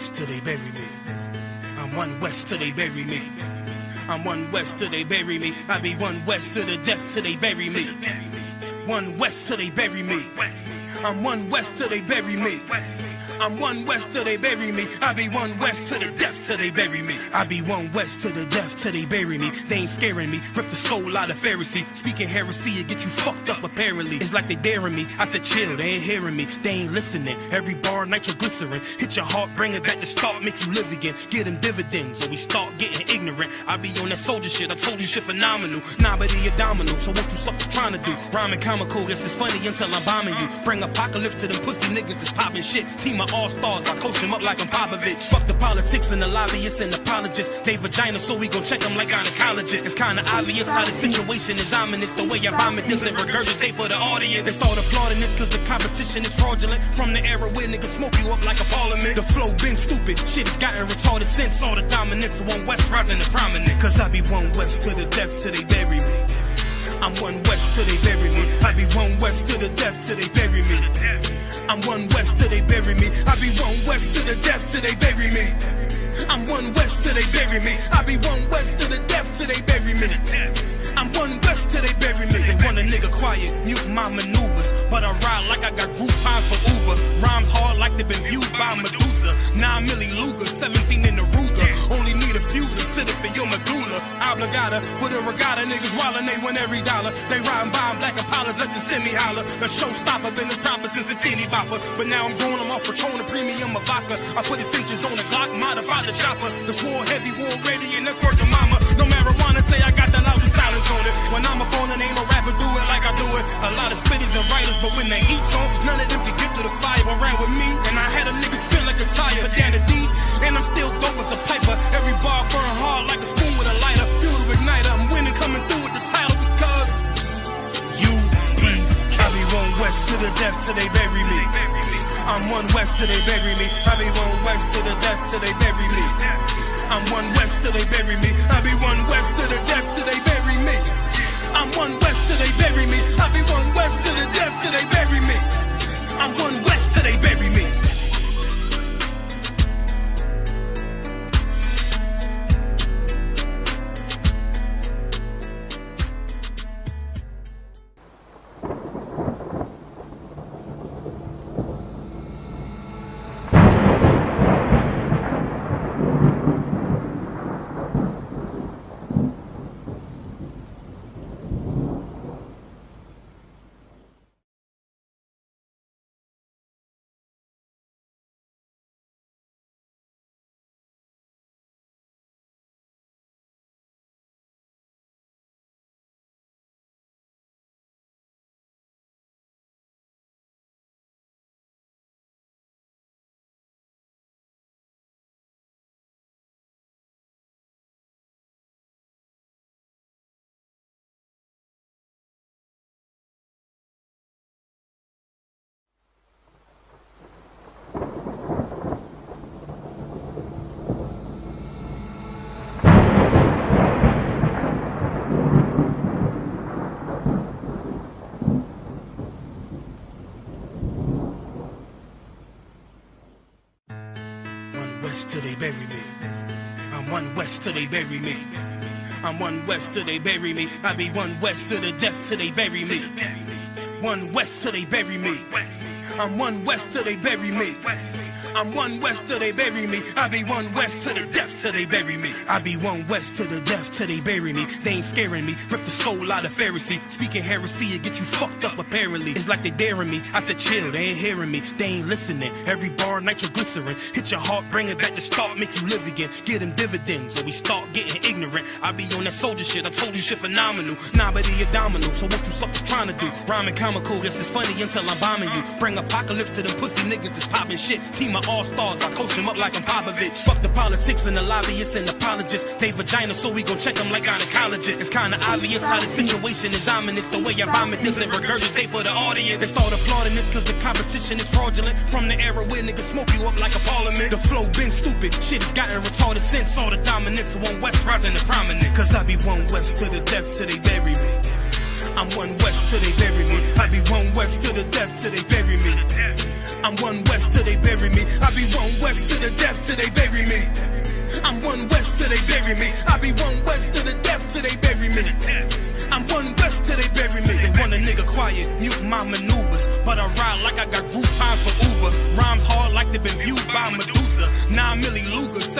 west till they bury me. I'm one west till they bury me. I'm one west till they bury me. I be one west to the death till they bury me. One west till they bury me. I'm one west till they bury me. I'm one west till they bury me. I be one west to the death till they bury me. I be one west to the death till they bury me. They ain't scaring me. Rip the soul out of Pharisee. Speaking heresy, it get you fucked up apparently. It's like they daring me. I said chill, they ain't hearing me. They ain't listening. Every bar nitroglycerin. Hit your heart, bring it back to start, make you live again. Get them dividends or we start getting ignorant. I be on that soldier shit. I told you shit phenomenal. Nah, but he a domino. So what you suckers trying to do? Rhyming comical, guess it's funny until I'm bombing you. Bring apocalypse to them pussy niggas that's popping shit. Team of all-stars, I coach them up like I'm Popovich. Fuck the politics and the lobbyists and apologists. They vagina, so we gon' check them like gynecologists. It's kinda obvious how the situation is ominous. The way I vomit this and regurgitate for the audience. They start applauding this cause the competition is fraudulent. From the era where niggas smoke you up like a parliament. The flow been stupid, shit has gotten retarded since. All the dominance of one west rising to prominent. Cause I be one west to the death till they bury me. I'm one west till they bury me. I be one west to the death till they bury me. I'm one west till they bury me. I be one west to the death till they bury me. I'm one west till they bury me. I be one west to the death till they bury me. I'm one west till they bury me. They want a nigga quiet, mute my maneuvers, but I ride like I got Groupons for Uber. Rhymes hard like they been viewed by Medusa. 9 milli Luger, 17 in the Ruger. Only need a few to sit up in your medulla. Obligata for the regatta, niggas wildin', they win every dollar. They riding by in black Impalas, let the semi holler. The showstopper, been this proper since a teeny bopper. But now I'm growing them off Patron, a premium of vodka. I put extensions on the Glock, modify the chopper. The swore heavy, war ready, and that's worth the mama. No marijuana, say I got the loudest silence on it. When I'm up on it, ain't no rapper do it like I do it. A lot of spitties and writers, but when the heat's on, none of them can get to the fire around with me. And I had a nigga spin like a tire, but down the deep, and I'm still dope as a piper. Every bar burn hard like a spoon with a lighter. Fuel to igniter, I'm winning, coming through with the title because UP. I be one west to the death till they bury me. I'm one west till they bury me. I be one west to the death till they bury me. I'm one west till they bury me. I be one west to the death till they bury me. I'm one west till they bury me. I be one west to the death till they bury me. I'm one west till they bury me. Till they bury me. I'm one west till they bury me. I'm one west till they bury me. I be one west to the death till they bury me. One west till they bury me. I'm one west till they bury me. I'm one west till they bury me. I be one west to the death till they bury me. I be one west to the death till they bury me. They ain't scaring me. Rip the soul out of Pharisee. Speaking heresy, it get you fucked up apparently. It's like they daring me. I said chill, they ain't hearing me. They ain't listening. Every bar nitroglycerin. Hit your heart, bring it back to start, make you live again. Get them dividends or we start getting ignorant. I be on that soldier shit. I told you shit phenomenal. Nah, but he a domino. So what you suckers trying to do? Rhyming comical, guess it's funny until I'm bombing you. Bring apocalypse to them pussy niggas that's popping shit. Team of all-stars, I coach them up like I'm Popovich. Fuck the politics and the lobbyists and apologists. They vagina, so we gon' check them like gynecologists. It's kinda obvious how the situation is ominous. The way I vomit this and regurgitate for the audience. They start applauding this cause the competition is fraudulent. From the era where niggas smoke you up like a parliament. The flow been stupid, shit has gotten retarded since. All the dominance of one west rising to prominent. Cause I be one west to the death till they bury me. I'm one west till they bury me. I be one west to the death till they bury me. I'm one west till they bury me. I be one west to the death till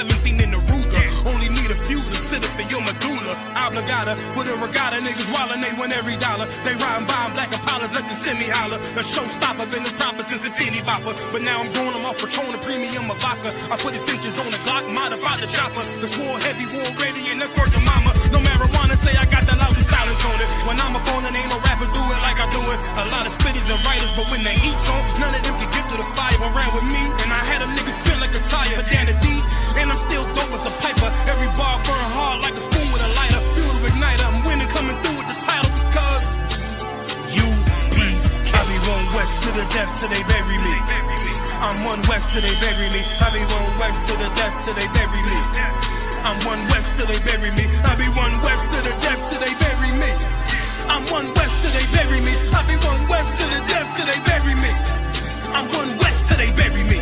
17 in the Ruger. Only need a few to sit up in your medulla. Obligata for the regatta, niggas wildin', they win every dollar. They riding by in black Impalas, let the semi holler. The showstopper, been the proper since the teeny bopper. But now I'm growing them off Patron, the premium of vodka. I put extensions on the Glock, modified the chopper. The swore heavy, war ready, and that's worth the mama. No marijuana, say I got the loudest silence on it. When I'm up on it, ain't no rapper do it like I do it. A lot of spitties and writers, but when the heat's on, none of them can get through the fire around with me. And I had a nigga spin like a tire, but down the deep, and I'm still dope as a piper. Every bar burn hard like a spoon with a lighter. Fuel to igniter, I'm winning, coming through with the title because UP. I be one west to the death till they bury me. I'm one west till they bury me. I be one west to the death till they bury me. I'm one west till they bury me. I be one west to the death till they bury me. I'm one west till they bury me. I be one west to the death till they bury me. I'm one west till they bury me.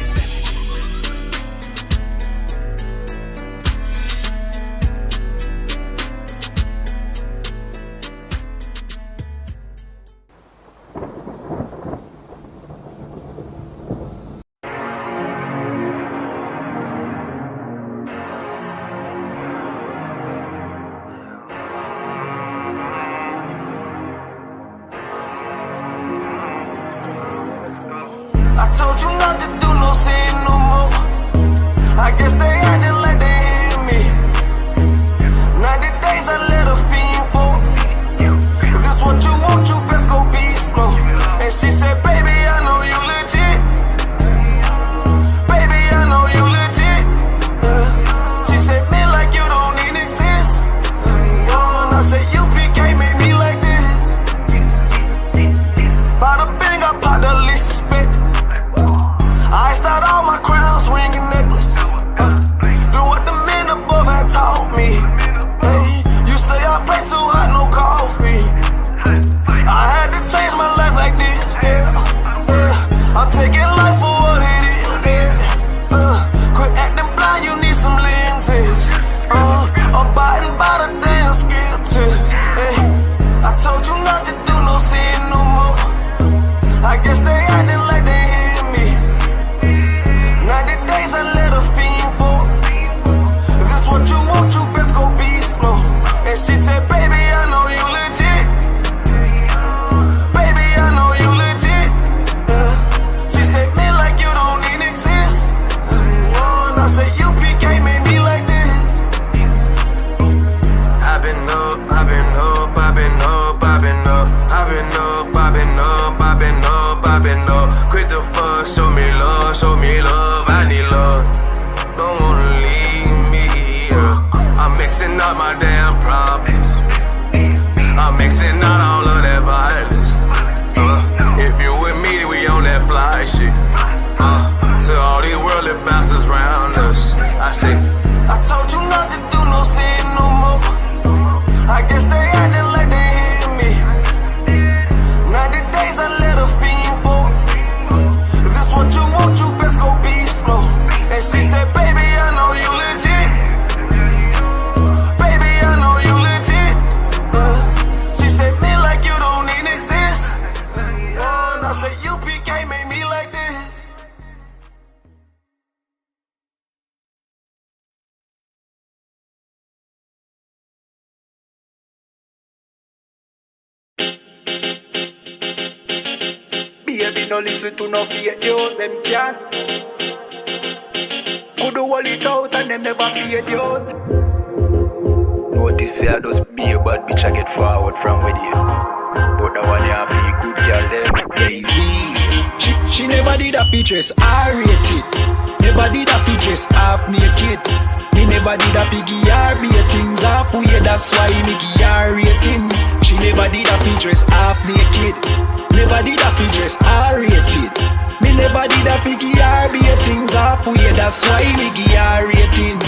I told you not to do no sin no more. I guess they acting like they hear me. 90 days I let a fiend for. If this what you want, you best go be slow. And she said, baby, I know you legit. Baby, I know you legit. She said, me like you don't need exist. And I said, you can't make me like this. Bada bing, I pop the least suspect. I start all my crowns, ring and necklace. Do what the men above had taught me. Hey, you say I play too hot, no coffee. I had to change my life like this. I'm taking life for what it is. Quit acting blind, you need some lenses. Abiding by the damn scriptures. I told you not to do no sin no more. I guess they acting like they hear me. 90 days I let a fiend for. If this what you want, you best go be slow. And she said, baby, I know you legit. Baby, I know you legit. She said, me like you don't need exist. And I said, you can't make me like this. I've been up, I've been up, I've been up, I've been up. I've been up, I've been up, I've been up, I've been up. Quit the fuck, show me love, show me love. I need love, don't wanna leave me. I'm mixing up my damn problems. I'm mixing out all of that violence. If you with me, we on that fly shit. To all these worldly bastards round us, I say, I told you not to do no sin no more. I guess they acting like they hear me. 90 days I let a fiend for. If this what you want, you best go be slow. And she said, baby, I know you legit. Baby, I know you legit. She said, me like you don't need exist. And I said, you can't make me like this. Baby, no listen to no fake news, them can. Could do all it out and them never fake news. Notice say I just be a bad bitch, I get forward from with you. But the one you have feel good girl them. She never did a pictures, R-rated. Never did a pictures, half naked. Me never did a piggy R-ratings. Halfway, that's why me give R-ratings. She never did a pictures, half naked. Never did a pictures, R-rated. Me never did a piggy R-ratings. Halfway, that's why me give R-ratings.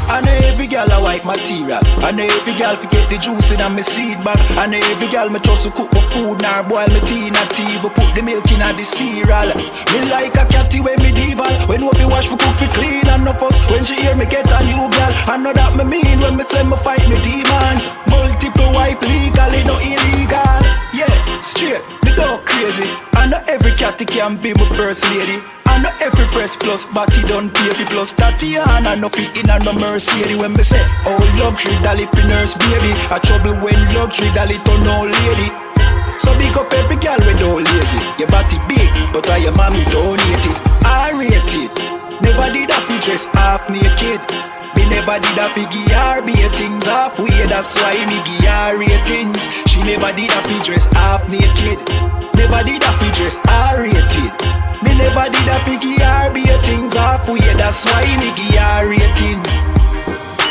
I know every girl I wipe material. I know every girl forget the juice in my seed bag. I know every girl me trust to cook my food, nor boil my tea, not even put the milk in the cereal. Me like a catty when me dival. When we wash for cook for clean and no fuss. When she hear me get a new girl, I know that me mean when me say me fight me demons. Multiple wife legally, no illegal. Yeah, straight, me go crazy. I know every catty can be my first lady. I And no every press plus, but he don't pay for plus. Tatiana, no fit in and no mercy. When me say, oh luxury dolly fi nurse baby, a trouble when luxury dolly turn old lady. So big up every girl with no lazy. Your body big, but why your mommy donate it? I rate it. Never did a fi dress half naked. Me never did a fi give her be things halfway. That's why me give her ratings. She never did a fi dress half naked. Never did a fi dress R-rated. Me never did a fi give her be things halfway. That's why me give her ratings.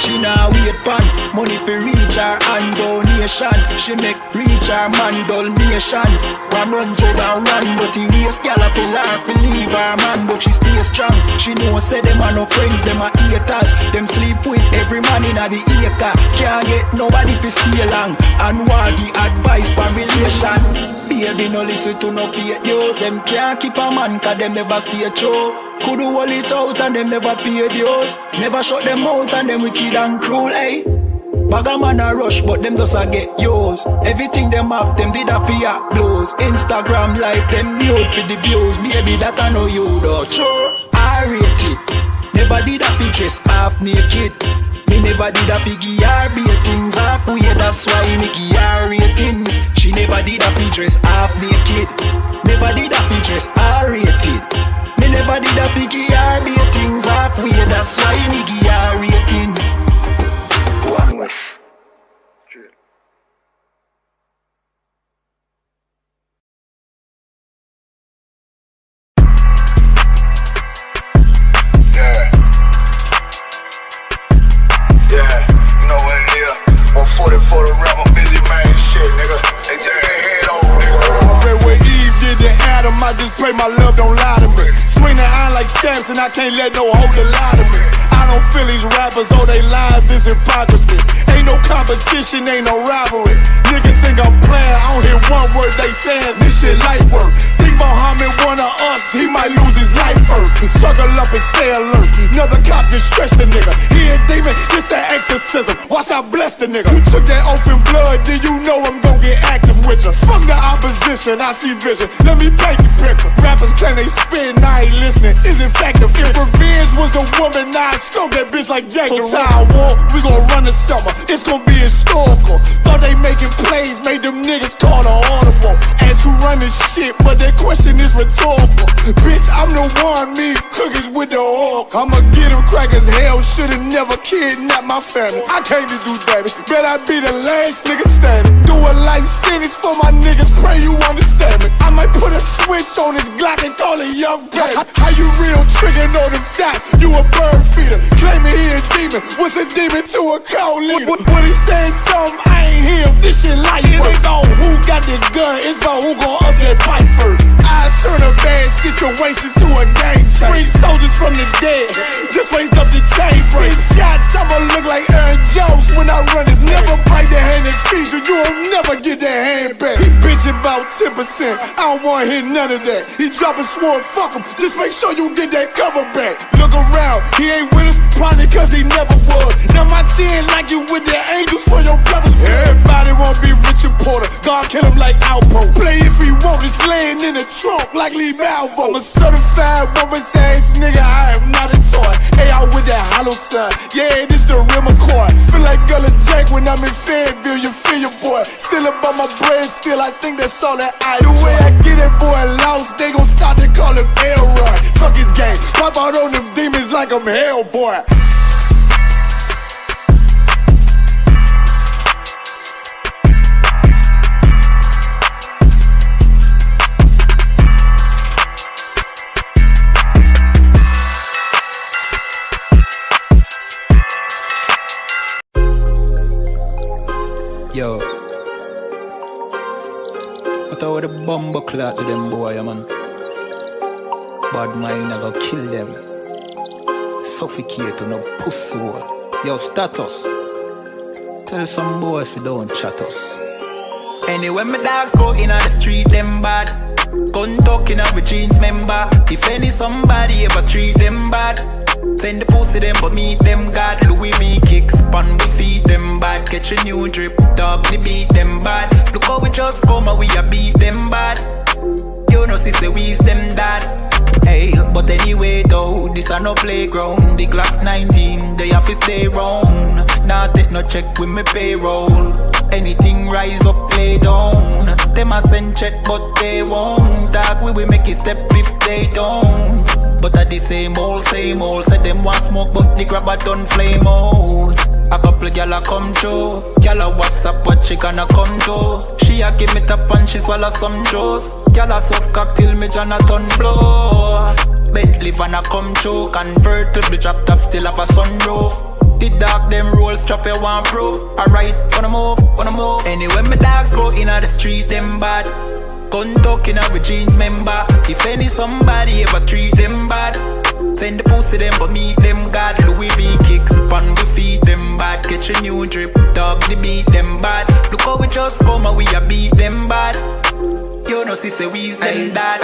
She now wait pan money for reach her and donation. She make reach her man donation. 100 and run, but he waste gal a pill her fi leave her man, but she stay strong. She know say them are no friends, them are haters. Them sleep with every man in a the acre. Can't get nobody fi stay long and want the advice for relation. Baby no listen to no fake news. Them can't keep a man cause them never stay true. Could do all it out and them never pay dues. Never shut them out and them wicked and cruel, eh? Bag man a rush but them just a get yours. Everything them have them did a fear blows. Instagram live them nude for the views. Baby that I know you though. Sure, I rate it. Never did a pictures half naked. Me never did a figure her be things halfway. That's why me give her ratings. She never did a pictures half naked. Never did a pictures R-rated. Me never did a figure her be things halfway. That's why me give her ratings. One West. I just pray my love don't lie to me. Swing the iron like stamps and I can't let no holder lie to me. I don't feel these rappers, oh they lies is hypocrisy. Ain't no competition, ain't no rivalry. Niggas think I'm playing, I don't hear one word they saying. This shit light work. Think Muhammad one of us, he might lose his life first. Suckle up and stay alert. Another cop just stretch the nigga. He a demon, this that exorcism. Watch I bless the nigga. You took that oath in blood, then you know I'm gon' get active with you. Fuck the opposition, I see vision. Let me paint the picture. Rappers claim they spit, I ain't listening. Is it fact if revenge was a woman, now I stroke that bitch like Jacob. So time war, we gon' run the summer. It's gon' be historical. Thought they making plays, made them niggas call the audible. Ask who run this shit, but that question is rhetorical. Bitch, I'm the one, me cookies with the oil. I'ma get them crackers, hell, should've never kidnapped my family. I came to do damage, bet I be the last nigga standing. Do a life sentence for my niggas, pray you understand me. I might put a switch on this Glock and call it young baby. How you real trigger know them dots? You a bird feeder, claiming he a demon. What's a demon to a cold leader? What he saying something, I ain't hear him. This shit light work. It's on who got the gun, it's on who gon' up that pipe first. I turn a bad situation to a game changer. Bring soldiers from the dead, just raised up the chain frame. Shots, I'ma look like Aaron Jones when I run it. Never bite the hand that feeds you, you'll never get that hand back. He bitch about 10%, I don't wanna hear none of that. He dropping sword, fuck him, just make sure you get that cover back. Look around, he ain't with us, probably cause he never was. Now my chin like you with the angels for your brothers. Everybody wanna be Richard Porter, God kill him like Alpo. Play if he want, it's laying in the trunk like Lee Malvo. I'm a certified woman's ass nigga, I am not a toy. Hey, I with that hollow sign, yeah, this the real McCoy. Feel like Gullah Jack when I'm in Fayetteville, you feel your boy. Still about my brain, still I think that's all that I do. The way I get that boy lost, they gon' start to call him Elroy. Fuck his game, pop out on them demons like I'm Hellboy. Yo, what about the bomber clot to them boy, man? Bad mind never kill them. Suffocate to no pussy. Yo, status. Tell some boys we don't chat us. Anyway, my dogs go in on the street, them bad. Gun talking up with jeans member. If any somebody ever treat them bad, send the pussy them but meet them God. Louis V kicks pan we feed them bad. Catch a new drip, dog we beat them bad. Look how we just come and we a beat them bad. You know sister we is them dad. Hey, but anyway though, this a no playground. The Glock 19, they have to stay round. Nah take no check with me payroll. Anything rise up, play down. Them a send check but they won't. Dog we will make it step if they don't. But at the same old, said them want smoke but the grab a done flame out. A couple gyal a come through. Gyal a WhatsApp what she gonna come to. She a give me tap and she swallow some juice. Gyal a suck cock till me Jonathan blow. Bentley van a come through. Convert to the drop top still have a sunroof. The dog them roll strap you want proof. Alright, wanna move. Anyway my dogs go in the street them bad. Gun talking with jeans member. If any somebody ever treat them bad, send the pussy them but meet them God. Louis V kicks pan we feed them bad. Catch a new drip, dog the beat them bad. Look how we just come and we a beat them bad. You know see say we's them that.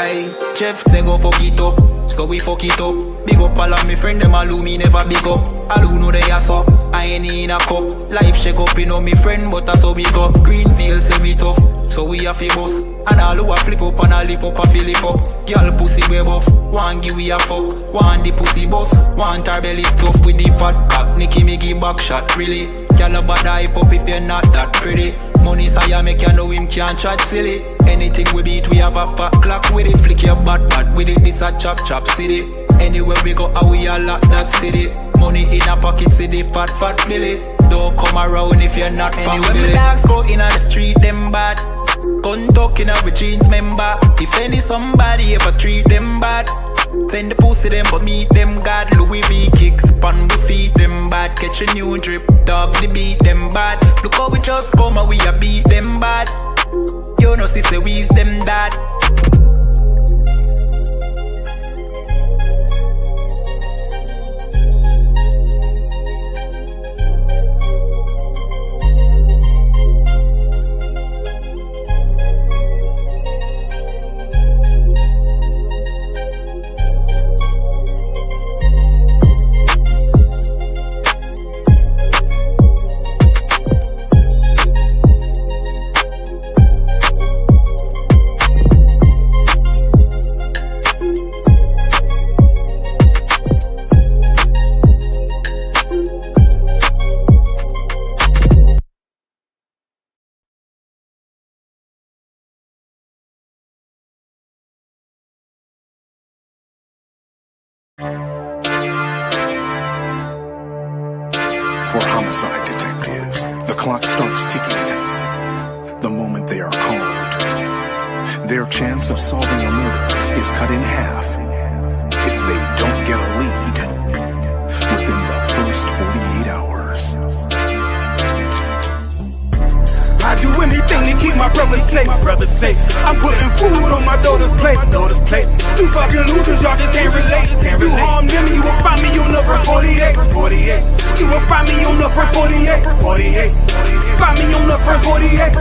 Jeff say go fuck it up, so we fuck it up. Big up all of me friend them all who me never big up. All who know they ass up, I ain't in a cup. Life shake up you know me friend but that's how we go. Greenfield say we tough, so we a fi bust. And all who a flip up and a lip up a fill it up. Girl pussy way buff, one give we a fuck. One the pussy bust, one her belly stuff with the fat cock. Nicky me give back shot really. Girl a bad hype up if you're not that pretty. Money say make you know him can't chat silly. Anything we beat we have a fat clock with it. Flick your bad with it, this a chop city. Anywhere we go how we a lock that city. Money in a pocket see the fat Billy. Don't come around if you're not family. Anywhere my dogs go in on the street them bad. Gun talking with jeans member. If any somebody ever treat them bad, send the pussy them but meet them God. Louis V kicks pan we feed them bad. Catch a new drip, dog the beat them bad. Look how we just come and we a beat them bad. You know see say we's them that. For homicide detectives, the clock starts ticking. The moment they are called, their chance of solving a murder is cut in half if they don't get a lead within the first 48 hours. I do anything to keep my brothers safe. I'm putting food on my daughter's plate. You fucking losers, y'all just can't relate. You harm them, you will find me on the first 48. You will find me on the first 48. Find me on the first 48.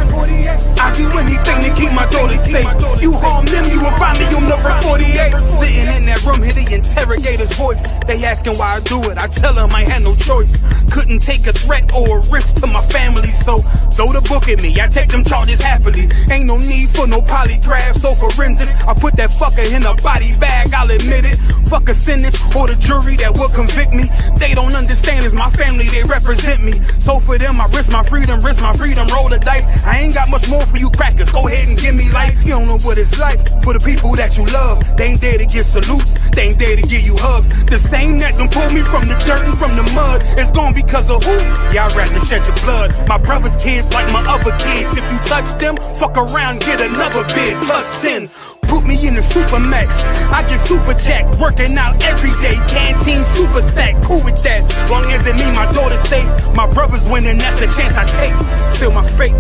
I do anything to keep my daughters safe. You harm them, you will find me on the first 48. Sitting in that room, hear the interrogator's voice. They asking why I do it. I tell them I had no choice. Couldn't take a threat or a risk to my family, so throw the book at me. I take them charges happily. Ain't no need for no polygraphs or forensics. I put that fucker in a body bag, I'll admit it. Fuck a sentence or the jury that will convict me. They don't understand it's my family, they represent me. So for them I risk my freedom, roll the dice. I ain't got much more for you crackers, go ahead and give me life. You don't know what it's like for the people that you love. They ain't there to get salutes, they ain't there to give you hugs. The same that done pulled me from the dirt and from the mud, it's gone because of who? Y'all rather shed your blood. My brother's kids like my other kids. If you touch them, fuck around, get another bid, plus 10. Put me in the Supermax, I get super jack, working out every day, canteen super stack, cool with that. Long as it mean my daughter's safe, my brother's winning, that's a chance I take. Still my fate.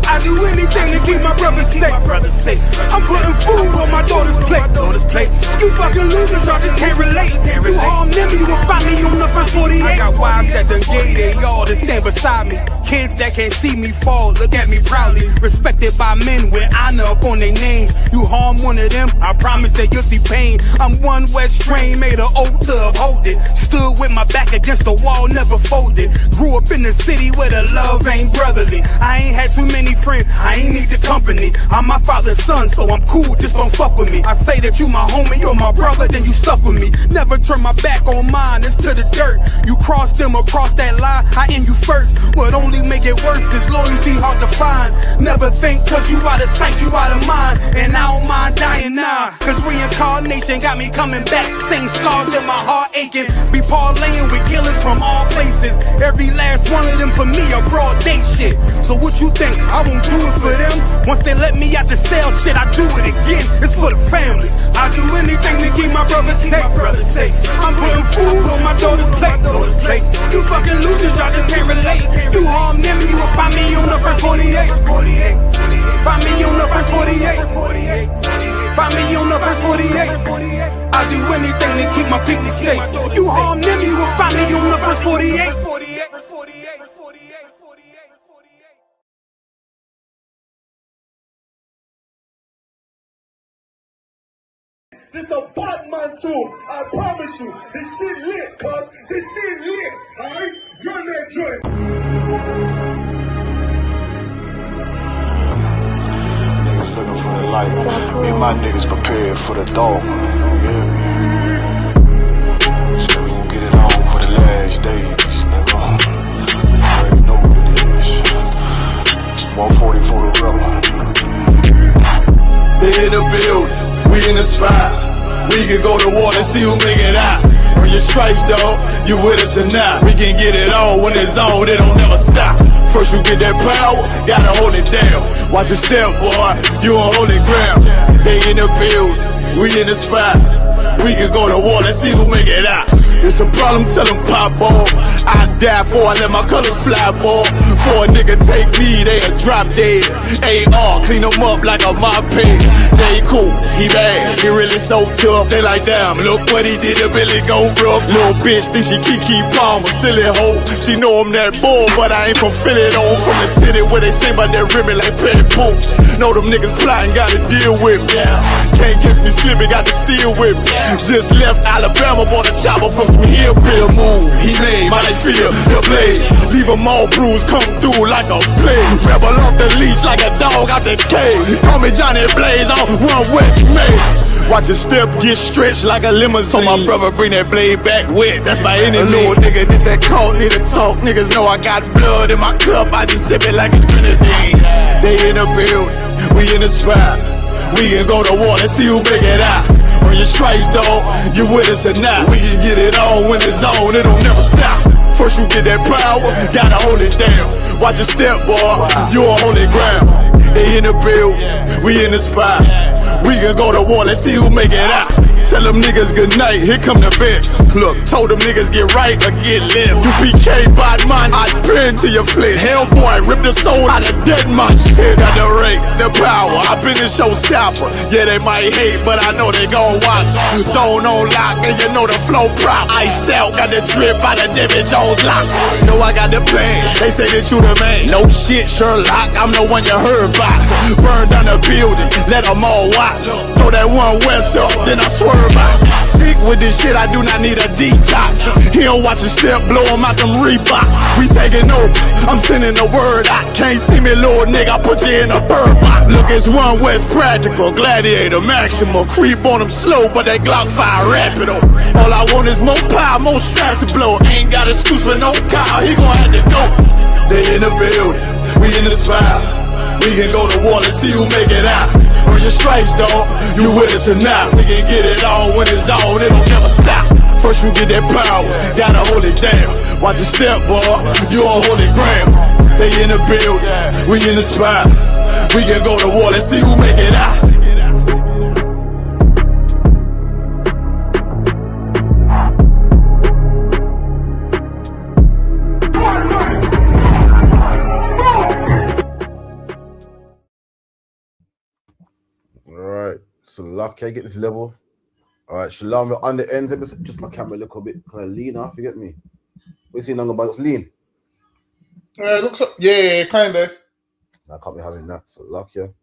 I do anything to keep my brothers safe. I'm putting food on my daughter's plate. You fucking losers, y'all just can't relate. You harm them, you will find me on the first 48. I got wives that done gave they all to stand beside me. Kids that can't see me fall, look at me proudly. Respected by men with honor up on their names. You harm one of them, I promise that you'll see pain. I'm one West train, made an oath to uphold it. Stood with my back against the wall, never folded. Grew up in the city where the love ain't brotherly. I ain't had too many friends, I ain't need the company. I'm my father's son, so I'm cool, just don't fuck with me. I say that you my homie, you're my brother, then you stuck with me. Never turn my back on mine, it's to the dirt. You cross them across that line, I end you first. What only make it worse is loyalty hard to find. Never think cause you out of sight, you out of mind. And I don't mind dying now, cause reincarnation got me coming back. Same scars in my heart aching. Be parlaying with killers from all places. Every last one of them for me a broad day shit. So what you think, I won't do it for them? Once they let me out the cell, shit, I do it again. It's for the family. I do anything to keep my brother safe. I'm putting food on my daughter's plate. You fucking losers, y'all just can't relate. You harm them, you will find me on the first 48. Find me on the first 48. Find me on the first 48. I do anything to keep my people safe. You harm them, you will find me on the first 48. This a Batman tune, I promise you. This shit lit, cuz. This shit lit, alright? Run that joint. Niggas looking for the light. Me and my niggas prepared for the dog. Yeah. So we gon' get it on for the last days, nigga. You already know what it is. 140 for the rebel. They in the building, we in the spot. We can go to war and see who make it out. Earn your stripes, dog, you with us or not. We can get it on when it's on, it don't never stop. First you get that power, gotta hold it down. Watch your step, boy, you on holy ground. They in the building, we in the spot. We can go to war and see who make it out. It's a problem, tell them pop ball. I die for I let my colors fly, ball. For a nigga take me, they a drop dead. AR, clean them up like a mop head. Say he cool, he bad, he really so tough. They like, damn, look what he did to Billy go rough. Little bitch think she Kiki Palmer, silly hoe. She know I'm that bull, but I ain't from Philly though. From the city where they sing about that ribbon like petty poops. Know them niggas plotting, gotta deal with me. Can't catch me slipping, got to steal with me. Just left Alabama, bought a chopper from some hillbilly move. He made my life feel the blade. Leave them all bruised, come through like a plague. Rebel off the leash like a dog out the cage. Call me Johnny Blaze on One West Main. Watch your step get stretched like a limousine. So my brother bring that blade back wet, that's by any little nigga, this that cold, need to talk. Niggas know I got blood in my cup, I just sip it like it's grenadine. They in the building, we in the spot. We can go to war and see who make it out. Earn your stripes, dog, you with us or not. We can get it on when it's on, it don't never stop. First you get that power, gotta hold it down. Watch your step, boy, you on holy ground. They in the building, we in the spot. We can go to war, let's see who make it out. Tell them niggas good night, here come the bitch. Look, told them niggas get right or get left. You PK bad man, I pin to your flesh. Hellboy, rip the soul out of dead man shit. Got the rate, the power, I been the showstopper. Yeah, they might hate, but I know they gon' watch. Zone on lock, and you know the flow prop. Iced out, got the drip out of David Jones lock. Know I got the plan, they say that you the man. No shit, Sherlock, I'm the one you heard by. Burn down the building, let them all watch. Throw that One West up, then I swerve out. Sick with this shit, I do not need a detox. He don't watch a step, blow him out them Reeboks. We taking over, I'm sending the word out. Can't see me, little nigga, I put you in a bird box. Look, it's One West practical, gladiator, maximum. Creep on them slow, but that Glock fire rapido. All I want is more power, more straps to blow. Ain't got excuse for no car, he gon' have to go. They in the building, we in the spot. We can go to war and see who make it out. Earn your stripes, dog, you with us or not. We can get it on when it's on, it don't never stop. First you get that power, gotta hold it down. Watch your step, boy, you on holy ground. They in the building, we in the spot. We can go to war and see who make it out. So lucky I get this level. All right, Shalom, we're on the end. Just my camera a little bit kind of lean off, you get me? you think Dunga Bar looks lean? It looks up. Yeah, kind of. I can't be having that. So luck here.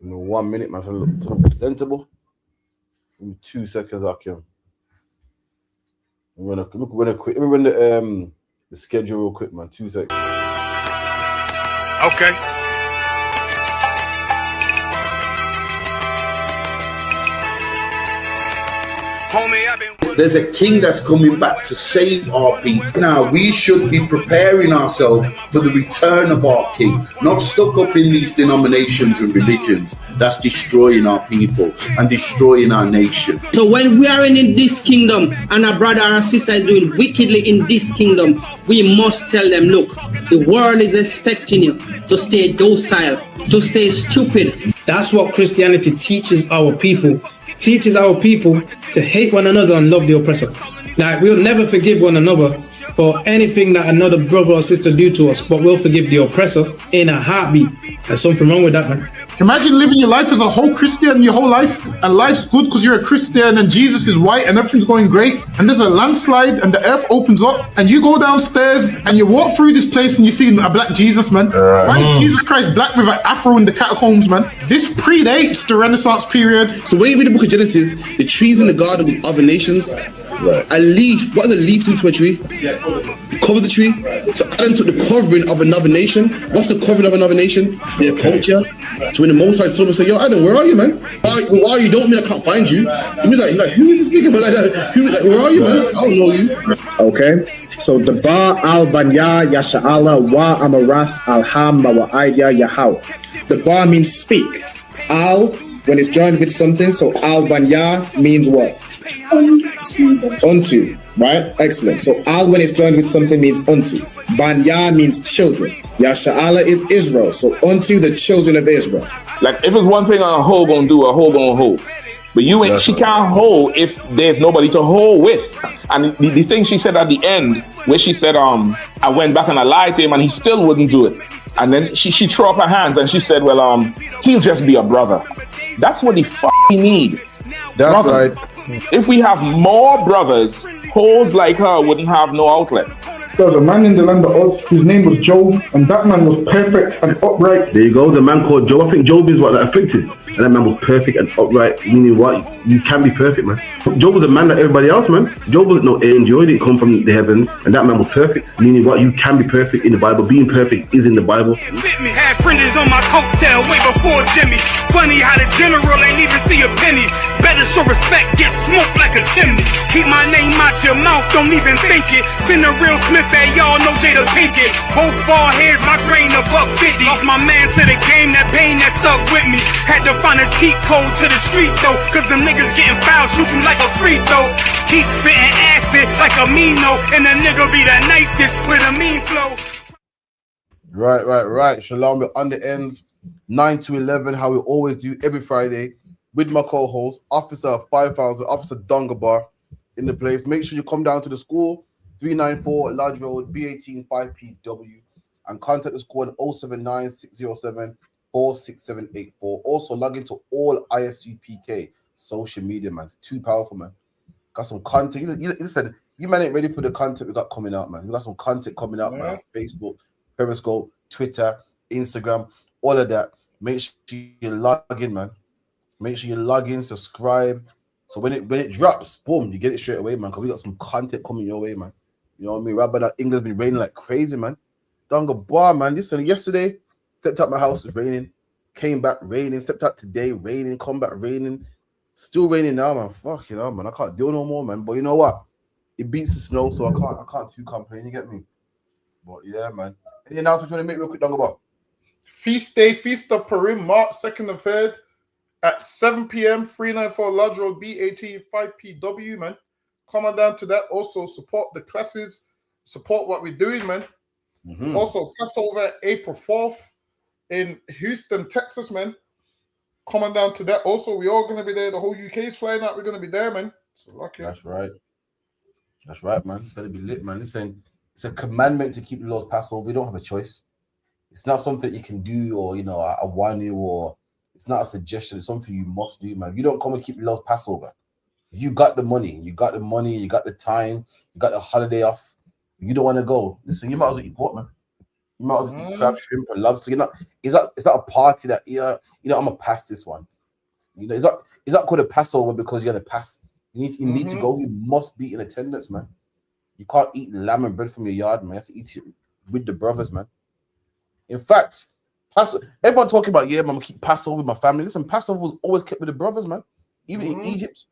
In 1 minute, man, trying to look something presentable. In 2 seconds, I can. I'm gonna quick. Let me run the schedule real quick, man. 2 seconds. Okay. Homie, I've been. There's a king that's coming back to save our people. Now we should be preparing ourselves for the return of our king, not stuck up in these denominations and religions that's destroying our people and destroying our nation. So when we are in this kingdom and our brother or sister is doing wickedly in this kingdom, we must tell them, look, the world is expecting you to stay docile, to stay stupid. That's what Christianity teaches our people. Teaches our people to hate one another and love the oppressor. Like, we'll never forgive one another for anything that another brother or sister do to us, but we'll forgive the oppressor in a heartbeat. There's something wrong with that, man. Imagine living your life as a whole Christian your whole life, and life's good because you're a Christian and Jesus is white and everything's going great, and there's a landslide and the earth opens up and you go downstairs and you walk through this place and you see a black Jesus, man. Why is Jesus Christ black with an afro in the catacombs, man? This predates the Renaissance period. So when you read the book of Genesis, the trees in the garden with other nations, a leaf, what does a leaf do to a tree? Cover the tree. So Adam took the covering of another nation. What's the covering of another nation? Their culture. So when the Most High saw him, say, yo, Adam, where are you, man? Where are you? Don't mean I can't find you. It means like who is this nigga, man? Like, where are you, man? I don't know you. Okay. So the Ba al Banya Yasha'ala wa Amarath al Ham wa Aidya Yahau. The Ba means speak. Al, when it's joined with something, so al Banya means what? Unto, right? Excellent. So al when it's joined with something means unto. Banya means children. Yasha'ala is Israel. So unto the children of Israel. Like if it's one thing a hoe gonna do, a hoe gonna hold. But you ain't, she can't hold if there's nobody to hold with. And the thing she said at the end, where she said, I went back and I lied to him and he still wouldn't do it. And then she threw up her hands and she said, well, he'll just be a brother. That's what he need. That's brothers. Right. If we have more brothers, hoes like her wouldn't have no outlet. There was a man in the land of Oz, his name was Job, and that man was perfect and upright. There you go, the man called Job. I think Job is what that afflicted. And that man was perfect and upright, meaning what? You can be perfect, man. Job was a man like everybody else, man. Job wasn't no angel, he didn't come from the heavens, and that man was perfect, meaning what? You can be perfect in the Bible. Being perfect is in the Bible. Fit me, had printers on my coattail way before Jimmy. Funny how the general ain't even see a penny. Better show respect, get smoked like a chimney. Keep my name out your mouth, don't even think it. Send a real Smith at y'all, know Jada Pinkett. Both ball heads, my grain of up 50. Lost my man to the game, that pain that stuck with me. Had to find a cheat code to the street though, cause the niggas getting foul, shoot you like a free throw. Keep spitting acid like a Mino, and the nigga be the nicest with a mean flow. Right. Shalom, we're on the ends, 9 to 11, how we always do every Friday, with my co-host, Officer 5000, Officer Dungabar in the place. Make sure you come down to the school, 394 Lodge Road, B18 5PW, and contact the school on 079 607 46784. Also, log into all ISUPK social media, man. It's too powerful, man. Got some content. You said you man ain't ready for the content we got coming out, man. We got some content coming out, man. Facebook, Periscope, Twitter, Instagram, all of that. Make sure you log in, man. Make sure you log in, subscribe. So when it drops, boom, you get it straight away, man. Because we got some content coming your way, man. You know what I mean? Right, but England's been raining like crazy, man. Dunga bar, man. Listen, yesterday, stepped out my house, it's raining. Came back, raining. Stepped out today, raining. Come back, raining. Still raining now, man. Fuck, you know, man. I can't do no more, man. But you know what? It beats the snow, so I can't too complain. You get me? But yeah, man. Any announcements you want to make real quick, Dunga bar? Feast Day, Feast of Purim, March 2nd and 3rd at 7 p.m. 394 Lodge Road, B18 5PW, man. Come on down to that. Also, support the classes. Support what we're doing, man. Mm-hmm. Also, Passover April 4th in Houston, Texas, man. Come on down to that. Also, we're all going to be there. The whole UK is flying out. We're going to be there, man. So lucky. That's right. That's right, man. It's going to be lit, man. Listen, it's a commandment to keep the Lord's Passover. We don't have a choice. It's not something you can do or, you know, a one or it's not a suggestion. It's something you must do, man. If you don't come and keep the Lord's Passover, you got the money. You got the time. You got the holiday off. You don't want to go. Listen, you might as well eat pork, man. You might as well eat crab, shrimp, and lobster. You're not. Is that a party that I'm gonna pass this one? Is that called a Passover because you're gonna pass? You need to go. You must be in attendance, man. You can't eat lamb and bread from your yard, man. You have to eat it with the brothers, man. In fact, everyone talking about, man, I'm gonna keep Passover with my family. Listen, Passover was always kept with the brothers, man. Even in Egypt,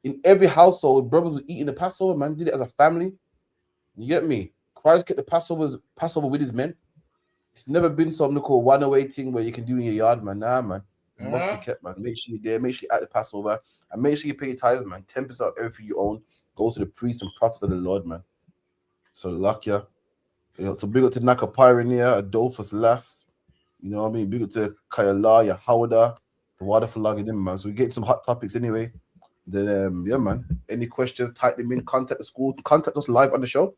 in every household, brothers were eating the Passover, man. Did it as a family. You get me? Christ kept the Passover with his men. It's never been some little one-away thing where you can do in your yard, man. Nah, man. It must be kept, man. Make sure you're there. Make sure you're at the Passover. And make sure you pay your tithes, man. 10% of everything you own goes to the priests and prophets of the Lord, man. So, luck ya. So, big up to Naka Pioneer, Adolphus Last. You know what I mean? Big up to Kayala, Yahawada, the water for logging in, man. So, we get some hot topics anyway. Then, yeah, man. Any questions, type them in, contact the school, contact us live on the show.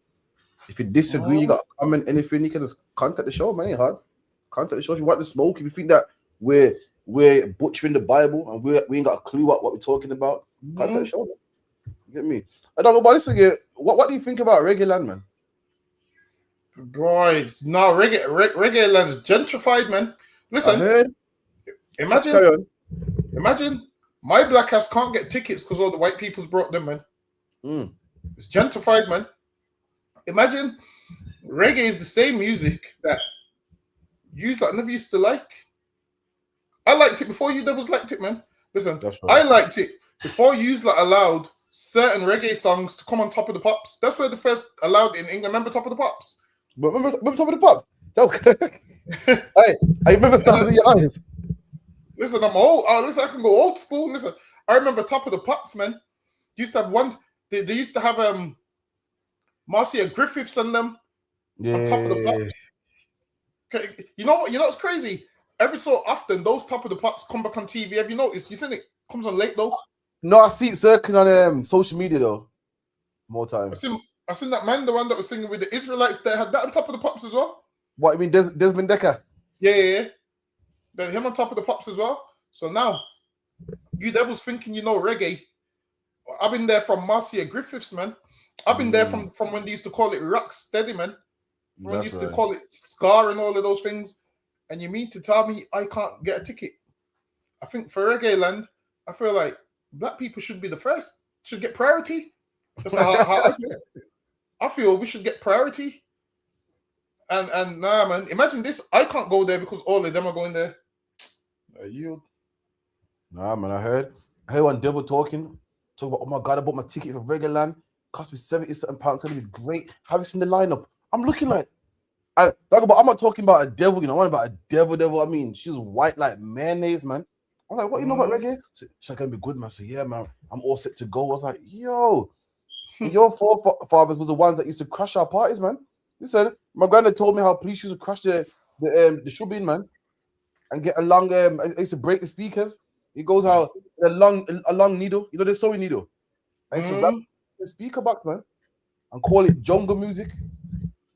If you disagree, you got a comment, anything, you can just contact the show, man. Ain't hard. Contact the show if you want to smoke. If you think that we're butchering the Bible and we ain't got a clue what we're talking about, contact the show, man. You get me? I don't know, but listen, what do you think about Reggae Land, man? Boy, no, Reggae Land is gentrified, man. Listen, imagine my black ass can't get tickets because all the white people's brought them, man. It's gentrified, man. Imagine reggae is the same music that you never used to like. I liked it before you devils liked it, man. Listen, right. I liked it before you allowed certain reggae songs to come on Top of the Pops. That's where the first allowed in England. Remember Top of the Pops? But remember Top of the Pops? Hey, I remember Top of the Eyes. Listen, I'm old. Listen, I can go old school. Listen, I remember Top of the Pops, man. They used to have one. They used to have Marcia Griffiths and them on Top of the Pops. Okay. You know what? You know what's crazy? Every so often, those Top of the Pops come back on TV. Have you noticed? You seen it? Comes on late though. No, I see it circling on social media though. More time. I think that man, the one that was singing with the Israelites, there had that on Top of the Pops as well. What you mean, Desmond Decker? Yeah. Then him on Top of the Pops as well. So now, you devils thinking you know reggae. I've been there from Marcia Griffiths, man. I've been there from when they used to call it rock steady, man. When they used to call it Scar and all of those things. And you mean to tell me I can't get a ticket? I think for Reggae Land, I feel like black people should be the first, should get priority. That's how I feel. I feel we should get priority. And nah, man, imagine this. I can't go there because all of them are going there. Nah, man, I heard one devil talking about, oh my God, I bought my ticket for Reggae Land. Cost me £77. It's gonna be great. Have you seen the lineup? I'm looking like, I'm not talking about a devil, you know. I'm about a devil. I mean, she's white like mayonnaise, man. I'm like, what you know about reggae? She's gonna be good, man. So yeah, man, I'm all set to go. I was like, yo, your forefathers was the ones that used to crash our parties, man. Listen, my granddad told me how police used to crash the shubin, man, and get a long. I used to break the speakers. It goes out a long needle. You know, the sewing needle. I used to wrap the speaker box, man, and call it jungle music.